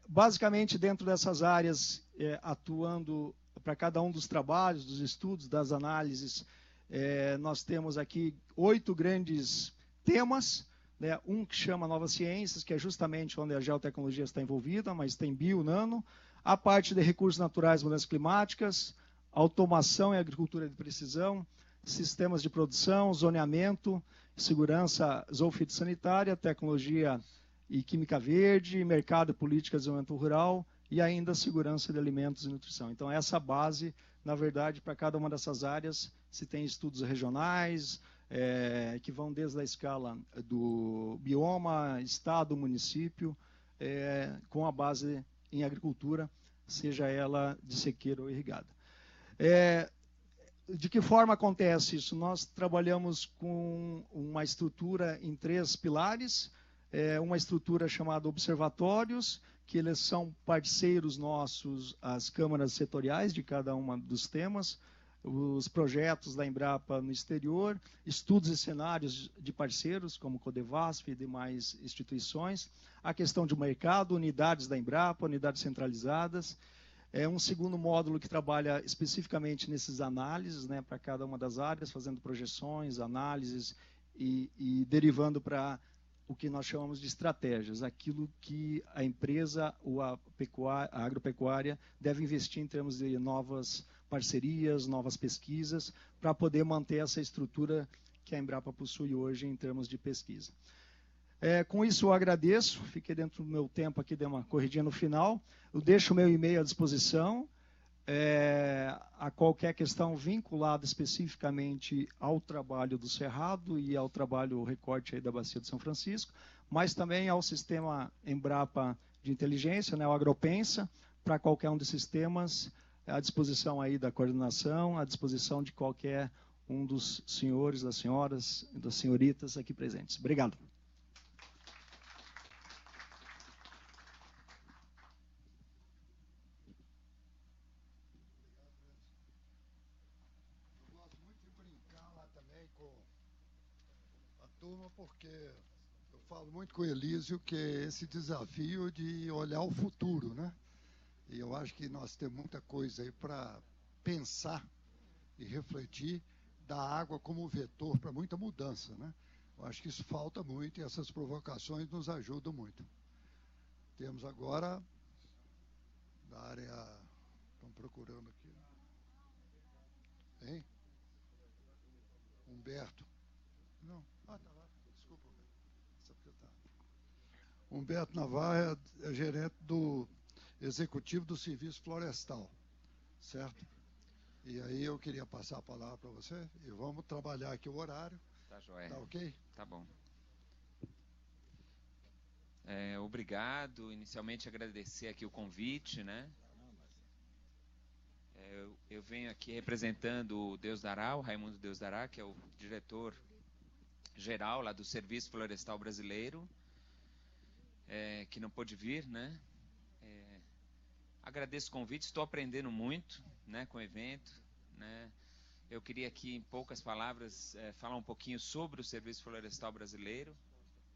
Basicamente, dentro dessas áreas, atuando para cada um dos trabalhos, dos estudos, das análises, nós temos aqui 8 grandes temas, né? Um que chama Novas Ciências, que é justamente onde a geotecnologia está envolvida, mas tem bio, nano, a parte de recursos naturais, mudanças climáticas, automação e agricultura de precisão, sistemas de produção, zoneamento, segurança zoofitossanitária, tecnologia e química verde, mercado, política de desenvolvimento rural e ainda segurança de alimentos e nutrição. Então, essa base, na verdade, para cada uma dessas áreas, se tem estudos regionais, que vão desde a escala do bioma, estado, município, com a base em agricultura, seja ela de sequeira ou irrigada. De que forma acontece isso? Nós trabalhamos com uma estrutura em 3 pilares, uma estrutura chamada observatórios, que eles são parceiros nossos, as câmaras setoriais de cada um dos temas, os projetos da Embrapa no exterior, estudos e cenários de parceiros, como Codevasf e demais instituições, a questão de mercado, unidades da Embrapa, unidades centralizadas, um segundo módulo que trabalha especificamente nesses análises, né, para cada uma das áreas, fazendo projeções, análises e derivando para o que nós chamamos de estratégias, aquilo que a empresa ou a agropecuária deve investir em termos de novas parcerias, novas pesquisas, para poder manter essa estrutura que a Embrapa possui hoje em termos de pesquisa. Com isso, eu agradeço, fiquei dentro do meu tempo aqui, dei uma corridinha no final, eu deixo o meu e-mail à disposição, a qualquer questão vinculada especificamente ao trabalho do Cerrado e ao trabalho recorte aí da Bacia de São Francisco, mas também ao sistema Embrapa de inteligência, né, o Agropensa, para qualquer um desses temas, à disposição aí da coordenação, à disposição de qualquer um dos senhores, das senhoras, das senhoritas aqui presentes. Obrigado. Porque eu falo muito com o Elísio que é esse desafio de olhar o futuro, né? E eu acho que nós temos muita coisa aí para pensar e refletir da água como vetor para muita mudança, né? Eu acho que isso falta muito e essas provocações nos ajudam muito. Temos agora da área, estão procurando aqui, hein? Humberto. Não, tá lá. Desculpa, Humberto Navarro é gerente do executivo do Serviço Florestal, certo? E aí eu queria passar a palavra para você e vamos trabalhar aqui o horário. Tá joia. Tá ok? Tá bom. Obrigado. Inicialmente agradecer aqui o convite, né? Eu venho aqui representando o Deus Dará, o Raimundo Deus Dará, que é o diretor geral lá do Serviço Florestal Brasileiro, que não pôde vir, né? Agradeço o convite, estou aprendendo muito, né, com o evento, né? Eu queria aqui, em poucas palavras, falar um pouquinho sobre o Serviço Florestal Brasileiro,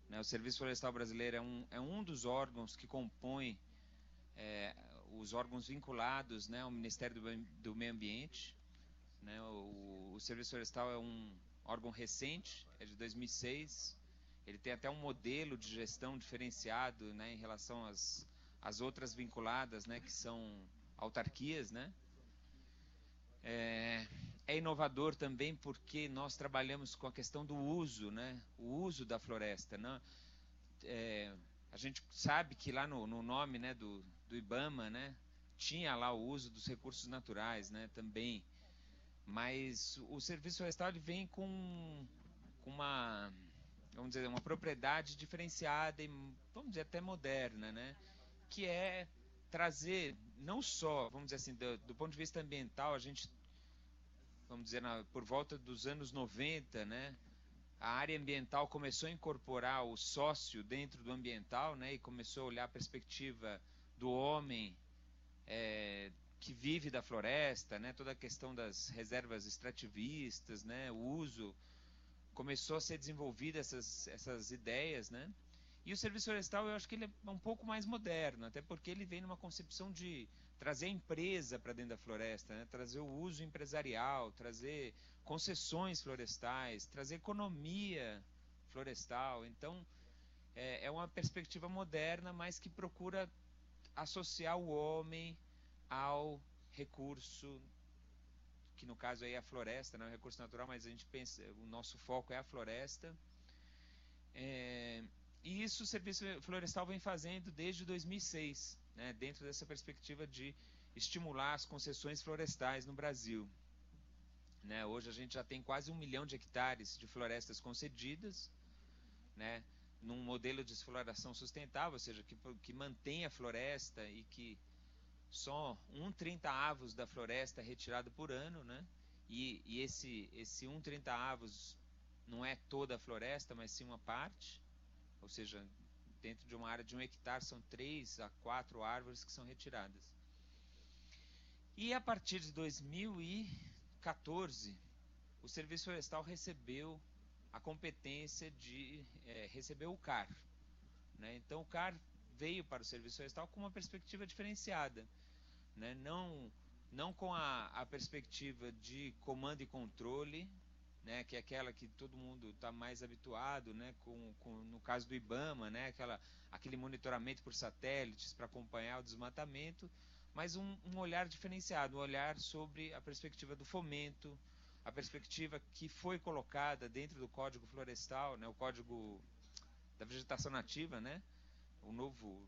né? O Serviço Florestal Brasileiro é um dos órgãos que compõe os órgãos vinculados, né, ao Ministério do Meio Ambiente, né? O Serviço Florestal é um órgão recente, é de 2006. Ele tem até um modelo de gestão diferenciado, né, em relação às outras vinculadas, né, que são autarquias, né? É inovador também porque nós trabalhamos com a questão do uso, né? O uso da floresta, né? A gente sabe que lá no nome, né, do IBAMA, né, tinha lá o uso dos recursos naturais, né, também. Mas o Serviço Florestal ele vem com uma, vamos dizer, uma propriedade diferenciada e, vamos dizer, até moderna, né? Que é trazer, não só, vamos dizer assim, do ponto de vista ambiental, a gente, vamos dizer, por volta dos anos 90, né? A área ambiental começou a incorporar o sócio dentro do ambiental, né? E começou a olhar a perspectiva do homem que vive da floresta, né? Toda a questão das reservas extrativistas, né? O uso, começou a ser desenvolvida essas ideias, né? E o Serviço Florestal, eu acho que ele é um pouco mais moderno, até porque ele vem numa concepção de trazer a empresa para dentro da floresta, né? Trazer o uso empresarial, trazer concessões florestais, trazer economia florestal. Então, é uma perspectiva moderna, mas que procura associar o homem ao recurso, que no caso aí é a floresta, não é um recurso natural, mas a gente pensa, o nosso foco é a floresta. E isso o Serviço Florestal vem fazendo desde 2006, né, dentro dessa perspectiva de estimular as concessões florestais no Brasil. Né, hoje a gente já tem quase 1 milhão de hectares de florestas concedidas, né, num modelo de exploração sustentável, ou seja, que mantém a floresta e que só 1/30 da floresta é retirado por ano, né? E esse 1/30 não é toda a floresta, mas sim uma parte, ou seja, dentro de uma área de 1 hectare são 3 a 4 árvores que são retiradas. E a partir de 2014, o Serviço Florestal recebeu a competência de receber o CAR, né? Então o CAR veio para o Serviço Florestal com uma perspectiva diferenciada, né? Não com a perspectiva de comando e controle, né? Que é aquela que todo mundo está mais habituado, né? No caso do IBAMA, né? Aquele monitoramento por satélites para acompanhar o desmatamento, mas um olhar diferenciado, um olhar sobre a perspectiva do fomento, a perspectiva que foi colocada dentro do Código Florestal, né? O Código da Vegetação Nativa, né? O novo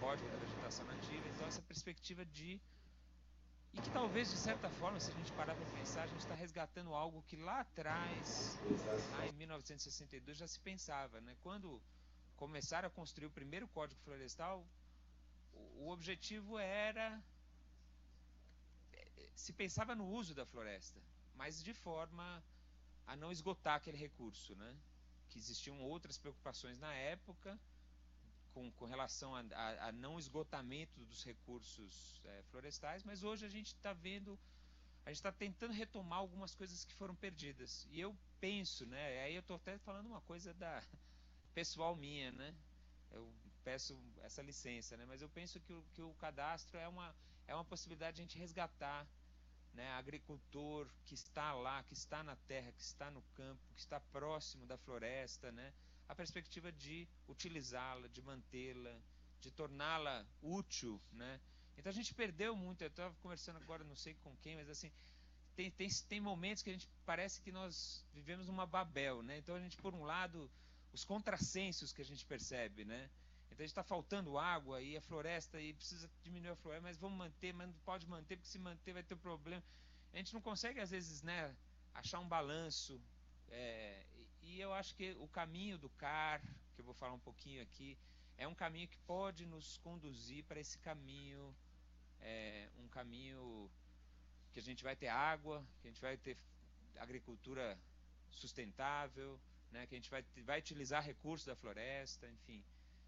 Código da Vegetação Nativa. Então essa perspectiva e que talvez de certa forma, se a gente parar para pensar, a gente está resgatando algo que lá atrás, lá em 1962 já se pensava, né? Quando começaram a construir o primeiro Código Florestal, o objetivo era, se pensava no uso da floresta, mas de forma a não esgotar aquele recurso, né? Que existiam outras preocupações na época com relação a não esgotamento dos recursos florestais, mas hoje a gente está vendo, a gente está tentando retomar algumas coisas que foram perdidas. E eu penso, né? Aí eu estou até falando uma coisa pessoal minha, né? Eu peço essa licença, né? Mas eu penso que o cadastro é uma possibilidade de a gente resgatar, né? Agricultor que está lá, que está na terra, que está no campo, que está próximo da floresta, né? A perspectiva de utilizá-la, de mantê-la, de torná-la útil, né? Então a gente perdeu muito. Eu estava conversando agora, não sei com quem, mas assim, tem momentos que a gente parece que nós vivemos uma Babel, né? Então a gente, por um lado, os contrassensos que a gente percebe, né? Então a gente está faltando água e a floresta, e precisa diminuir a floresta, mas vamos manter, mas não pode manter, porque se manter vai ter um problema. A gente não consegue, às vezes, né, achar um balanço. E eu acho que o caminho do CAR, que eu vou falar um pouquinho aqui, é um caminho que pode nos conduzir para esse caminho, um caminho que a gente vai ter água, que a gente vai ter agricultura sustentável, né, que a gente vai utilizar recursos da floresta, enfim.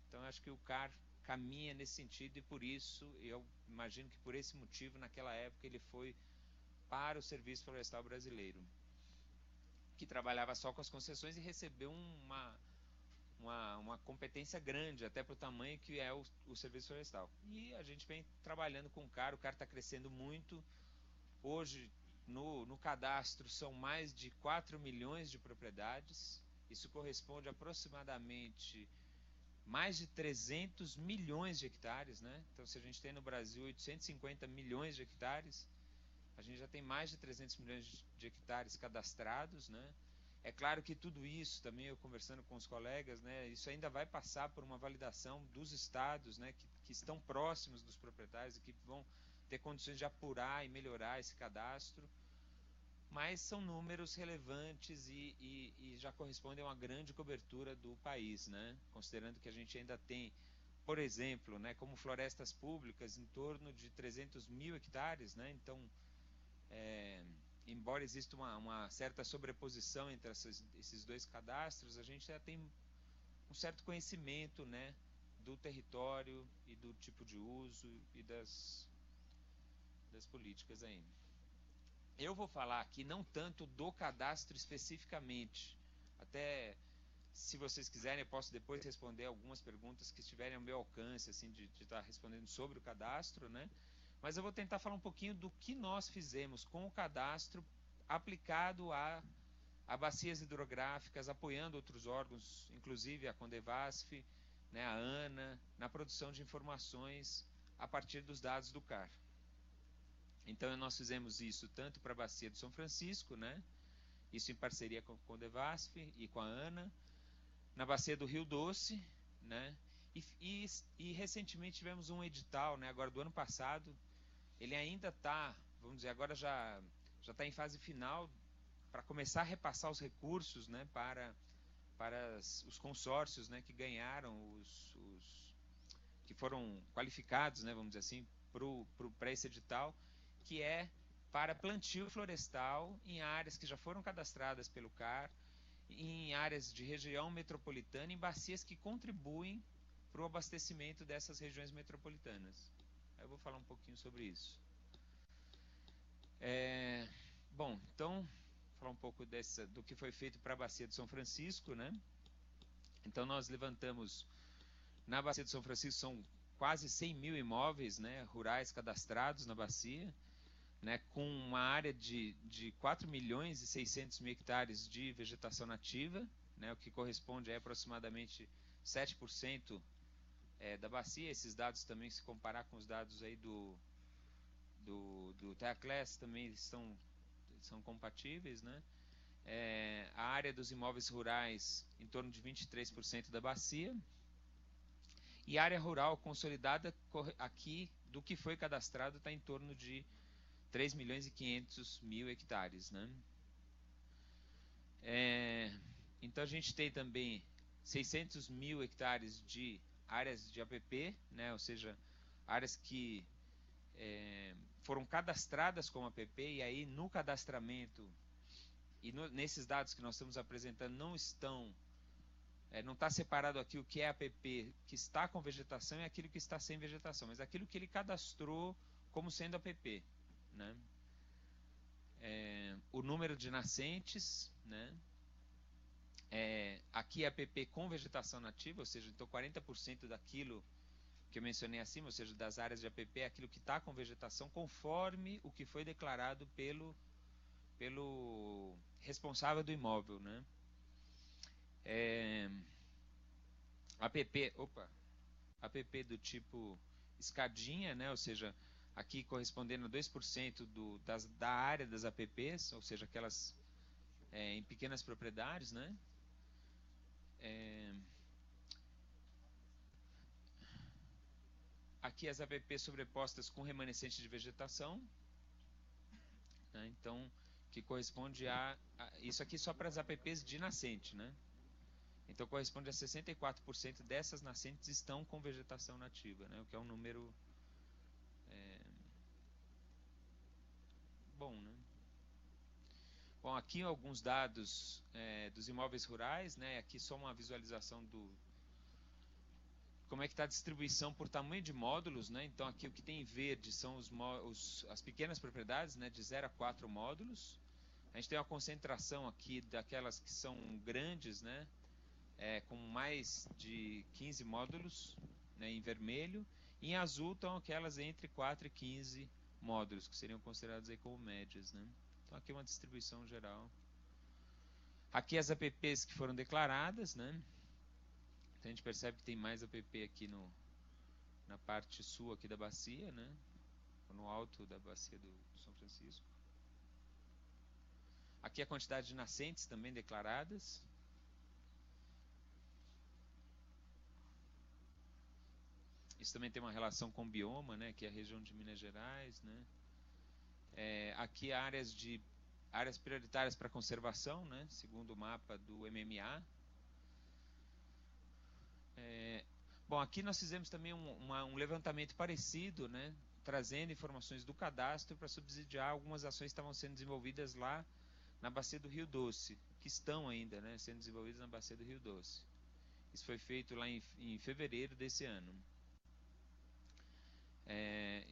Então eu acho que o CAR caminha nesse sentido, e por isso, eu imagino que por esse motivo, naquela época, ele foi para o Serviço Florestal Brasileiro, que trabalhava só com as concessões e recebeu um uma competência grande, até para o tamanho que é o serviço florestal. E a gente vem trabalhando com o CAR está crescendo muito. Hoje, no cadastro, são mais de 4 milhões de propriedades. Isso corresponde a aproximadamente mais de 300 milhões de hectares, né? Então, se a gente tem no Brasil 850 milhões de hectares, a gente já tem mais de 300 milhões de hectares cadastrados, né? É claro que tudo isso, também eu conversando com os colegas, né, isso ainda vai passar por uma validação dos estados, né, que estão próximos dos proprietários e que vão ter condições de apurar e melhorar esse cadastro, mas são números relevantes e já correspondem a uma grande cobertura do país, né, considerando que a gente ainda tem, por exemplo, né, como florestas públicas, em torno de 300 mil hectares, né, então, embora exista uma certa sobreposição entre esses dois cadastros, a gente já tem um certo conhecimento, né, do território e do tipo de uso e das políticas ainda. Eu vou falar aqui não tanto do cadastro especificamente, até se vocês quiserem eu posso depois responder algumas perguntas que estiverem ao meu alcance, assim, de estar respondendo sobre o cadastro, né? Mas eu vou tentar falar um pouquinho do que nós fizemos com o cadastro aplicado a bacias hidrográficas, apoiando outros órgãos, inclusive a Condevasf, né, a ANA, na produção de informações a partir dos dados do CAR. Então, nós fizemos isso tanto para a bacia do São Francisco, né, isso em parceria com a Condevasf e com a ANA, na bacia do Rio Doce, né, e recentemente tivemos um edital, né, agora do ano passado. Ele ainda está, vamos dizer, agora já está em fase final para começar a repassar os recursos, né, para os consórcios, né, que ganharam, que foram qualificados, né, vamos dizer assim, para esse edital, que é para plantio florestal em áreas que já foram cadastradas pelo CAR, em áreas de região metropolitana, em bacias que contribuem para o abastecimento dessas regiões metropolitanas. Eu vou falar um pouquinho sobre isso. Bom, então, falar um pouco do que foi feito para a bacia de São Francisco, né? Então, nós levantamos, na bacia de São Francisco, são quase 100 mil imóveis, né, rurais cadastrados na bacia, né, com uma área de 4 milhões e 600 mil hectares de vegetação nativa, né, o que corresponde a aproximadamente 7% da bacia. Esses dados também, se comparar com os dados aí do TEACLES, também são compatíveis, né? A área dos imóveis rurais em torno de 23% da bacia, e a área rural consolidada aqui do que foi cadastrado está em torno de 3 milhões e 500 mil hectares, né? Então a gente tem também 600 mil hectares de áreas de APP, né? Ou seja, áreas que foram cadastradas como APP, e aí no cadastramento e nesses dados que nós estamos apresentando não está separado aqui o que é APP que está com vegetação e aquilo que está sem vegetação, mas aquilo que ele cadastrou como sendo APP, né? O número de nascentes, né? Aqui é APP com vegetação nativa, ou seja, então 40% daquilo que eu mencionei acima, ou seja, das áreas de APP, é aquilo que está com vegetação, conforme o que foi declarado pelo responsável do imóvel, né? APP do tipo escadinha, né? Ou seja, aqui correspondendo a 2% da área das APPs, ou seja, aquelas em pequenas propriedades, né? Aqui as APPs sobrepostas com remanescente de vegetação, né? Então, que corresponde isso aqui só para as APPs de nascente, né? Então corresponde a 64% dessas nascentes estão com vegetação nativa, né? O que é um número bom, né? Bom, aqui alguns dados dos imóveis rurais, né? Aqui só uma visualização como é que está a distribuição por tamanho de módulos, né? Então aqui o que tem em verde são as pequenas propriedades, né? De 0 a 4 módulos. A gente tem uma concentração aqui daquelas que são grandes, né? com mais de 15 módulos, né, em vermelho. Em azul estão aquelas entre 4 e 15 módulos, que seriam consideradas aí como médias, né? Então aqui é uma distribuição geral. Aqui as APPs que foram declaradas, né? Então a gente percebe que tem mais APP aqui na parte sul aqui da bacia, né? No alto da bacia do São Francisco. Aqui a quantidade de nascentes também declaradas. Isso também tem uma relação com o bioma, né? Que é a região de Minas Gerais, né? Aqui áreas prioritárias para conservação, né? Segundo o mapa do MMA. Bom, aqui nós fizemos também um levantamento parecido, né? Trazendo informações do cadastro para subsidiar algumas ações que estavam sendo desenvolvidas lá na bacia do Rio Doce, que estão ainda, né, sendo desenvolvidas na bacia do Rio Doce. Isso foi feito lá em fevereiro desse ano.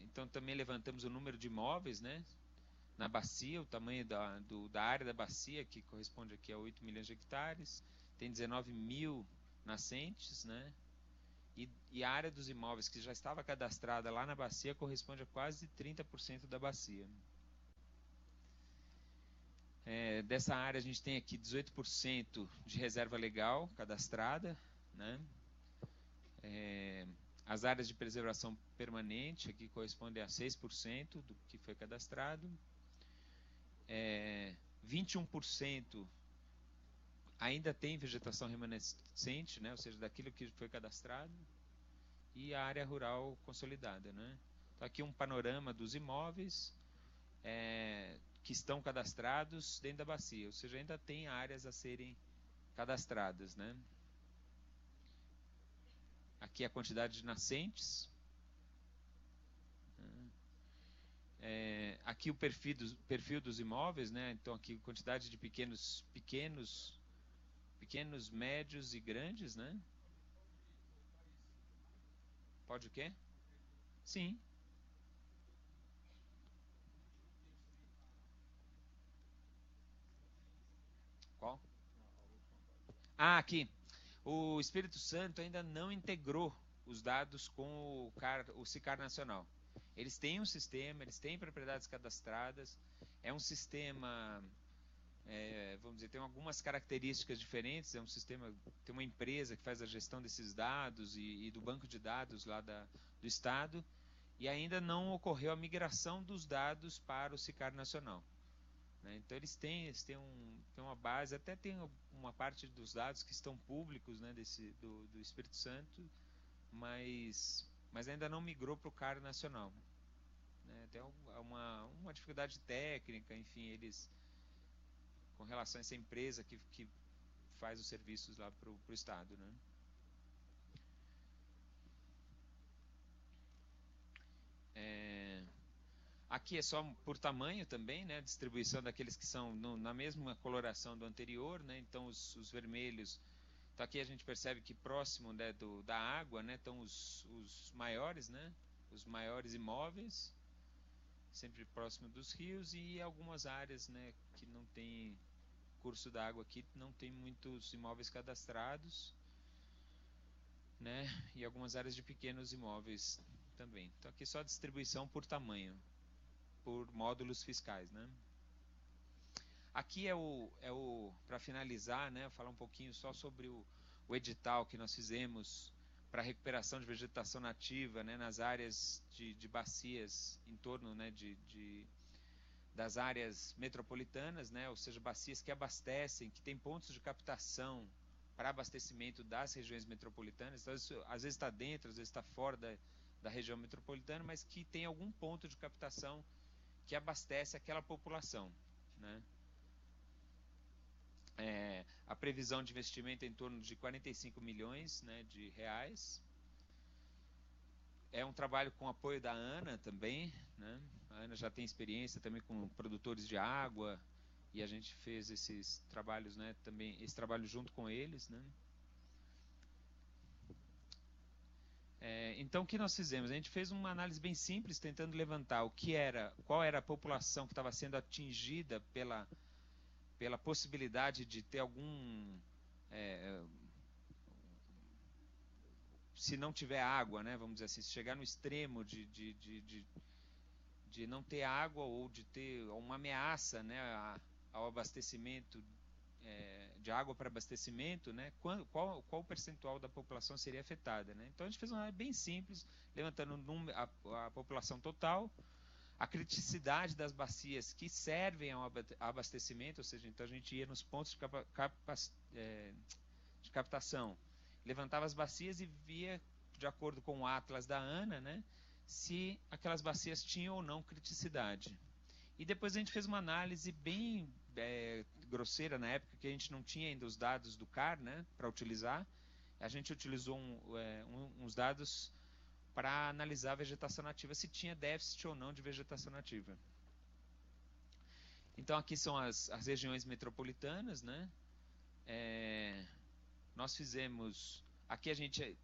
Então também levantamos o número de imóveis, né, na bacia, o tamanho da área da bacia, que corresponde aqui a 8 milhões de hectares, tem 19 mil nascentes, né, e a área dos imóveis que já estava cadastrada lá na bacia corresponde a quase 30% da bacia. Dessa área a gente tem aqui 18% de reserva legal cadastrada, né? As áreas de preservação permanente aqui correspondem a 6% do que foi cadastrado. 21% ainda tem vegetação remanescente, né? Ou seja, daquilo que foi cadastrado. E a área rural consolidada, né? Então aqui um panorama dos imóveis que estão cadastrados dentro da bacia, ou seja, ainda tem áreas a serem cadastradas, né? Aqui a quantidade de nascentes. Aqui o perfil dos imóveis, né? Então aqui quantidade de pequenos, médios e grandes, né? Pode o quê? Sim. Qual? Aqui. O Espírito Santo ainda não integrou os dados com o SICAR Nacional. Eles têm um sistema, eles têm propriedades cadastradas, é um sistema, vamos dizer, tem algumas características diferentes, é um sistema, tem uma empresa que faz a gestão desses dados e do banco de dados lá do Estado, e ainda não ocorreu a migração dos dados para o SICAR Nacional. Então eles têm uma base, até tem uma parte dos dados que estão públicos, né, do Espírito Santo, mas ainda não migrou para o CAR nacional. Tem uma dificuldade técnica, enfim, eles, com relação a essa empresa que faz os serviços lá para o Estado, né? Aqui é só por tamanho também, né? Distribuição daqueles que são na mesma coloração do anterior, né? Então os vermelhos. Então aqui a gente percebe que próximo, né, da água, né, estão os maiores, né? Os maiores imóveis, sempre próximo dos rios, e algumas áreas, né, que não tem curso da água aqui, não tem muitos imóveis cadastrados, né? E algumas áreas de pequenos imóveis também. Então aqui só a distribuição por tamanho, por módulos fiscais, né? Aqui para finalizar, né, falar um pouquinho só sobre o edital que nós fizemos para recuperação de vegetação nativa, né, nas áreas de bacias em torno, né, das áreas metropolitanas, né, ou seja, bacias que abastecem, que tem pontos de captação para abastecimento das regiões metropolitanas. Então, isso, às vezes está dentro, às vezes está fora da região metropolitana, mas que tem algum ponto de captação que abastece aquela população, né? A previsão de investimento é em torno de 45 milhões, né, de reais. É um trabalho com apoio da ANA também, né? A ANA já tem experiência também com produtores de água, e a gente fez esses trabalhos, né, também, esse trabalho junto com eles, né? Então, o que nós fizemos? A gente fez uma análise bem simples, tentando levantar qual era a população que estava sendo atingida pela possibilidade de ter se não tiver água, né, vamos dizer assim, se chegar no extremo de não ter água ou de ter uma ameaça, né, ao abastecimento, de água para abastecimento, né, qual o percentual da população seria afetada, né? Então a gente fez uma análise bem simples, levantando a população total, a criticidade das bacias que servem ao abastecimento, ou seja, então a gente ia nos pontos de captação, levantava as bacias e via, de acordo com o Atlas da ANA, né, se aquelas bacias tinham ou não criticidade. E depois a gente fez uma análise bem grosseira na época, que a gente não tinha ainda os dados do CAR, né, para utilizar. A gente utilizou uns dados para analisar a vegetação nativa, se tinha déficit ou não de vegetação nativa. Então aqui são as regiões metropolitanas, né? Nós fizemos, aqui a gente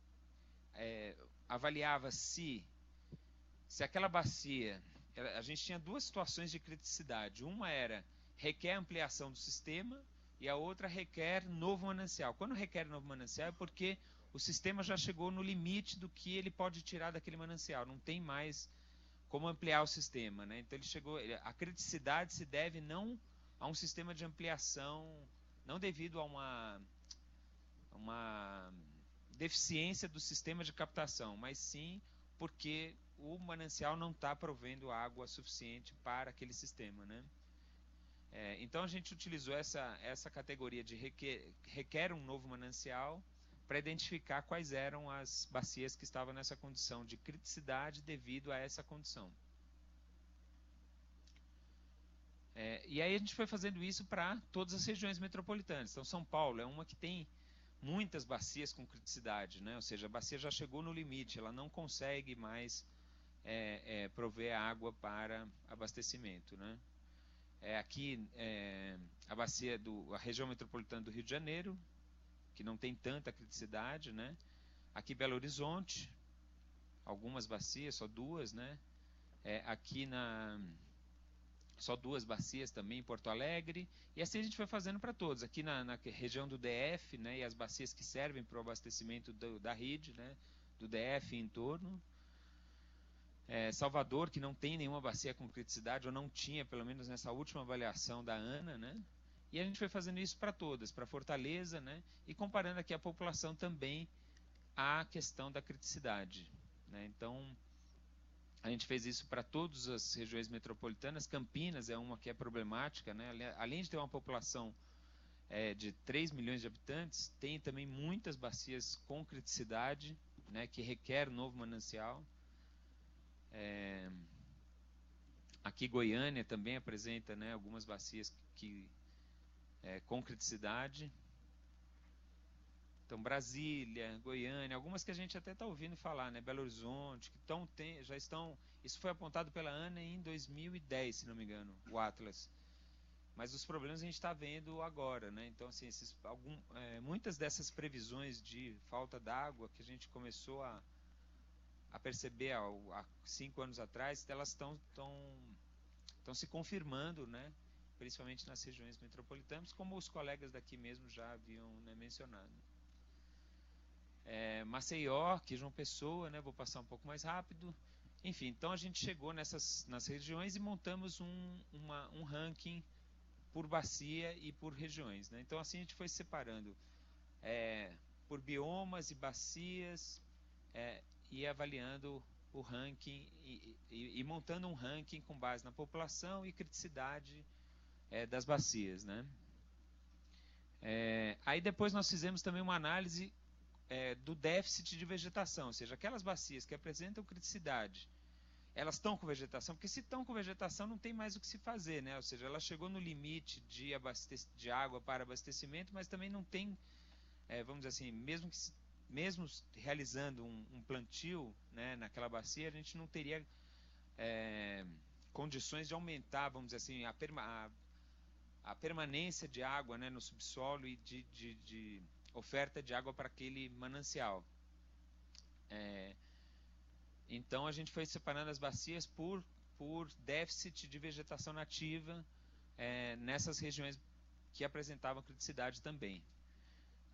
avaliava se aquela bacia, a gente tinha duas situações de criticidade. Uma era requer ampliação do sistema e a outra requer novo manancial. Quando requer novo manancial é porque o sistema já chegou no limite do que ele pode tirar daquele manancial, não tem mais como ampliar o sistema, né? Então a criticidade se deve não a um sistema de ampliação, não devido a uma deficiência do sistema de captação, mas sim porque o manancial não está provendo água suficiente para aquele sistema, né? Então a gente utilizou essa categoria de requer um novo manancial para identificar quais eram as bacias que estavam nessa condição de criticidade devido a essa condição. E aí a gente foi fazendo isso para todas as regiões metropolitanas. Então São Paulo é uma que tem muitas bacias com criticidade, né? Ou seja, a bacia já chegou no limite, ela não consegue mais prover água para abastecimento, né? Aqui a região metropolitana do Rio de Janeiro, que não tem tanta criticidade, né? Aqui Belo Horizonte, algumas bacias, só duas, né? Aqui só duas bacias também em Porto Alegre, e assim a gente foi fazendo para todos. Aqui na região do DF, né? E as bacias que servem para o abastecimento da rede, né? Do DF e em torno. Salvador, que não tem nenhuma bacia com criticidade, ou não tinha, pelo menos nessa última avaliação da ANA, né? E a gente foi fazendo isso para todas, para Fortaleza, né? E comparando aqui a população também à questão da criticidade, né? Então, a gente fez isso para todas as regiões metropolitanas. Campinas é uma que é problemática, né? Além de ter uma população de 3 milhões de habitantes, tem também muitas bacias com criticidade, né? Que requer novo manancial. Aqui Goiânia também apresenta, né, algumas bacias com criticidade. Então Brasília, Goiânia, algumas que a gente até está ouvindo falar, né, Belo Horizonte, que já estão, isso foi apontado pela ANA em 2010, se não me engano, o Atlas. Mas os problemas a gente está vendo agora, né? Então assim, muitas dessas previsões de falta d'água que a gente começou a perceber há 5 anos atrás, elas estão se confirmando, né? Principalmente nas regiões metropolitanas, como os colegas daqui mesmo já haviam, né, mencionado. Maceió, aqui João Pessoa, né? Vou passar um pouco mais rápido. Enfim, então a gente chegou nas regiões e montamos um ranking por bacia e por regiões, né? Então assim a gente foi separando por biomas e bacias, e avaliando o ranking e montando um ranking com base na população e criticidade das bacias, né? Aí depois nós fizemos também uma análise do déficit de vegetação, ou seja, aquelas bacias que apresentam criticidade, elas estão com vegetação, porque se estão com vegetação não tem mais o que se fazer, né? Ou seja, ela chegou no limite de água para abastecimento, mas também não tem, vamos dizer assim, mesmo realizando um plantio, né, naquela bacia, a gente não teria condições de aumentar, vamos dizer assim, a permanência de água, né, no subsolo e de oferta de água para aquele manancial. Então a gente foi separando as bacias por déficit de vegetação nativa nessas regiões que apresentavam criticidade também.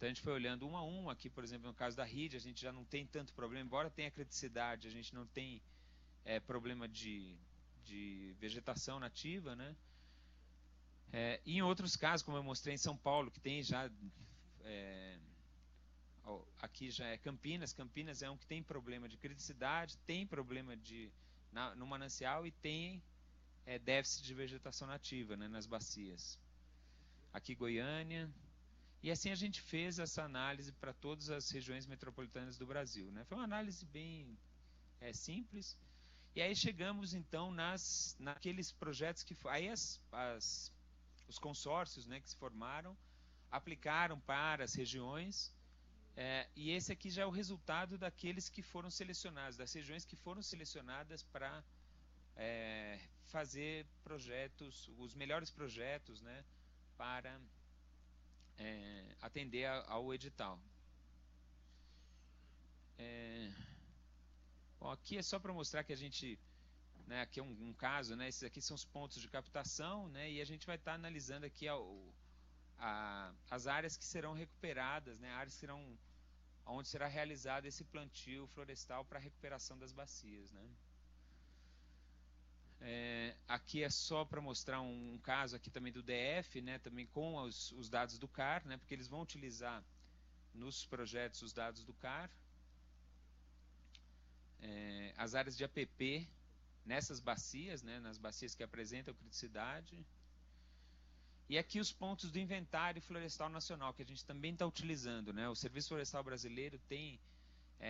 Então a gente foi olhando um a um. Aqui, por exemplo, no caso da rede, a gente já não tem tanto problema, embora tenha criticidade, a gente não tem problema de vegetação nativa, né? E em outros casos, como eu mostrei em São Paulo, que tem já aqui já é Campinas. Campinas é um que tem problema de criticidade, tem problema no manancial e tem déficit de vegetação nativa, né, nas bacias. Aqui Goiânia. E assim a gente fez essa análise para todas as regiões metropolitanas do Brasil, né? Foi uma análise bem simples. E aí chegamos então naqueles projetos que aí os consórcios, né, que se formaram aplicaram para as regiões. E esse aqui já é o resultado daqueles que foram selecionados, das regiões que foram selecionadas para fazer projetos, os melhores projetos, né, para atender ao edital. Bom, aqui é só para mostrar que a gente, né, aqui é um caso, né, esses aqui são os pontos de captação, né, e a gente vai estar analisando aqui as áreas que serão recuperadas, né, áreas que serão onde será realizado esse plantio florestal para a recuperação das bacias, né. Aqui é só para mostrar um caso aqui também do DF, né, também com os dados do CAR, né, porque eles vão utilizar nos projetos os dados do CAR. As áreas de APP nessas bacias, né, nas bacias que apresentam criticidade. E aqui os pontos do inventário florestal nacional, que a gente também está utilizando, né. O Serviço Florestal Brasileiro tem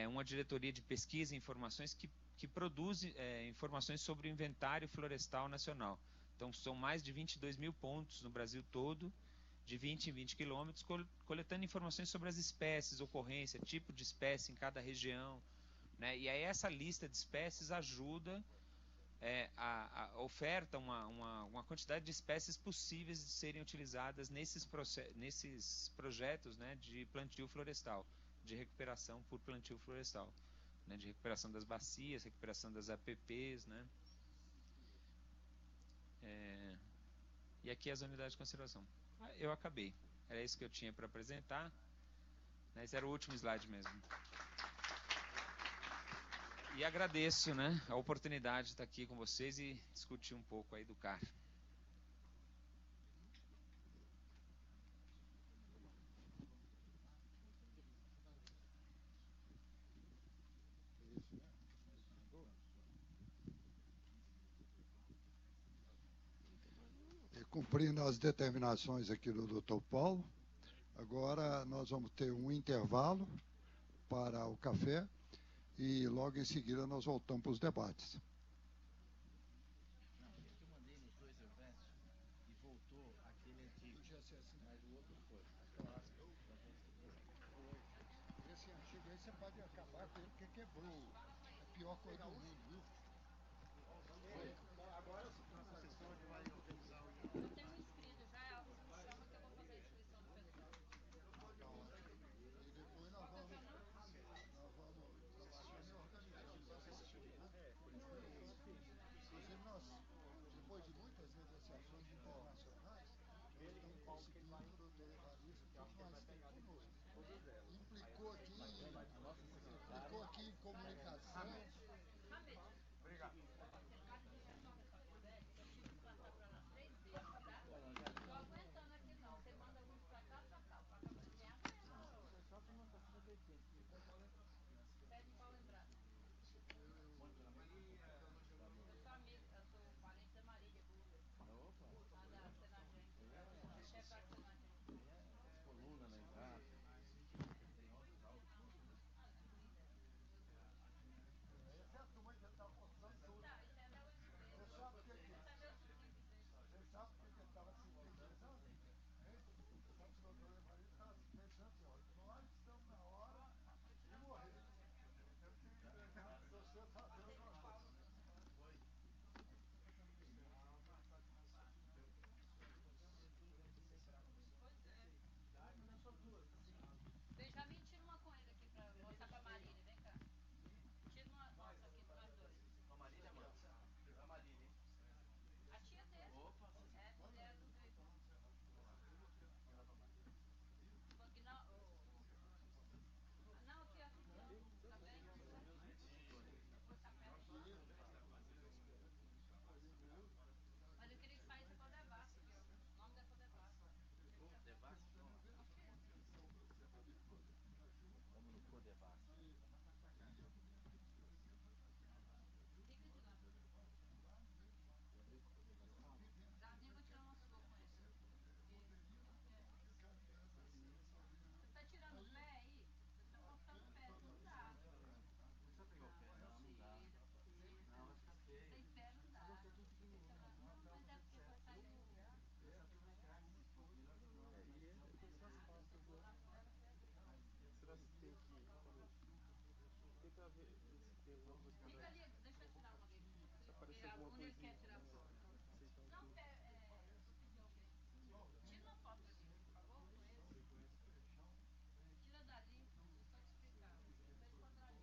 uma diretoria de pesquisa e informações que produz informações sobre o inventário florestal nacional. Então, são mais de 22 mil pontos no Brasil todo, de 20 em 20 quilômetros, coletando informações sobre as espécies, ocorrência, tipo de espécie em cada região, né? E aí essa lista de espécies ajuda, oferta uma quantidade de espécies possíveis de serem utilizadas nesses projetos, né, de plantio florestal, de recuperação por plantio florestal, né, de recuperação das bacias, recuperação das APPs, né? E aqui as unidades de conservação. Eu acabei. Era isso que eu tinha para apresentar. Esse era o último slide mesmo. E agradeço, né, a oportunidade de estar aqui com vocês e discutir um pouco aí do CAR. Cumprindo as determinações aqui do Dr. Paulo, agora nós vamos ter um intervalo para o café e logo em seguida nós voltamos para os debates. Não, esse que eu mandei nos dois eventos e voltou aquele antigo, mas o outro foi. Esse antigo aí você pode acabar com ele porque quebrou. É a pior coisa do mundo, viu? Agora a sessão a gente vai organizar o... Eu tenho um inscrito já, você me chama que eu vou fazer a inscrição do pessoal. E depois nós vamos trabalhando e organizando. Inclusive nós, depois de muitas negociações internacionais, estamos conseguindo o doutor Evaristo muito mais tempo conosco. Implicou aqui em comunicação. Obrigado. Eu tive que passar para lá 3 vezes, tá? Não tô aguentando aqui não. Você manda muito para cá, para cá. Para cá, mas vem amanhã. Só que não está sendo defeito. Pede para lembrar. Eu sou amigo, eu sou parente da Marília Burger. Lá da Senagente. É chefe da Senagente. Coluna na exata. Fica ali, deixa eu tirar uma dele. Porque aluno ele quer tirar foto. Não, tira uma foto ali, por favor, com esse. Tira dali, deixa eu só te explicar.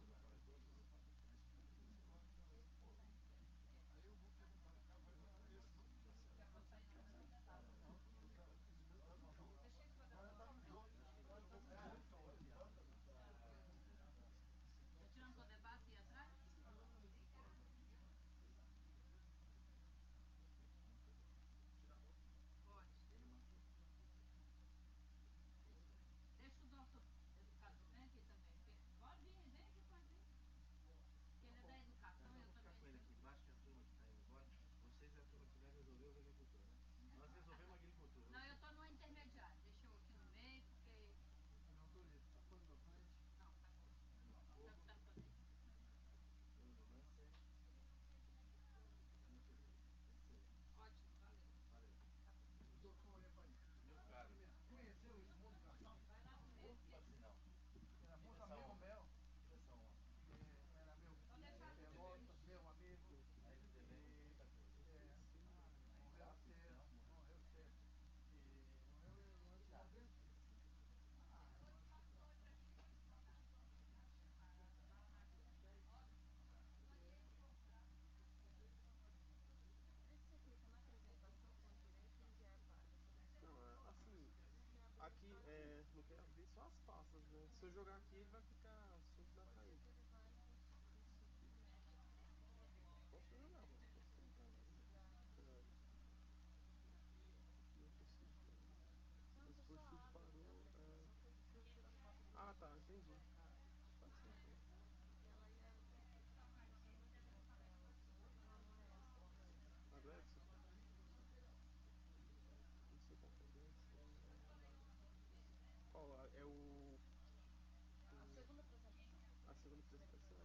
Fez quadradinho. Quer botar em outra? Deixa esse quadradinho. Tá tirando com o debate aí atrás? Pode. Deixa o nosso educador, vem aqui também. Pode vir, vem aqui, pode vir. Porque ele é da educação e eu também. Com ele aqui embaixo, que a turma que está indo embora, vocês é a turma que vai resolver os agricultores, né? Nós resolvemos a agricultura. Não, eu estou no intermediário. Deixa eu aqui no meio, porque. Não, estou livre. Está pondo na frente. Não, tá bom. Sabe o que tá fazendo? Ótimo, valeu. Doutor Evangelho. Meu caro. Conheceu esse mundo da Vai lá no meio. Não. Era muito amigo meu. Essa honra. Era meu Pode deixar tudo Pelotas, meu amigo. Aí eles devemos muita coisa. Morreu cedo. Morreu cedo. E morreu antes de 90. Você clica na apresentação com direito e enviar para. Não, assim, aqui não quer abrir só as pastas, né? Se eu jogar aqui, ele vai ficar sempre na raiz. Ele vai conseguir. Posso jogar, posso tentar. Não consigo. Não, Esse você por só tudo abre a parou. apresentação que ele filtra a foto do Ah, tá, entendi. Pode ser então. porque ela é. Você não quiser para ela. Não, não é essa, é o Gladys. A Gladson? Não sei qual que é a Gladson. Qual? É o. A segunda apresentação. A segunda apresentação?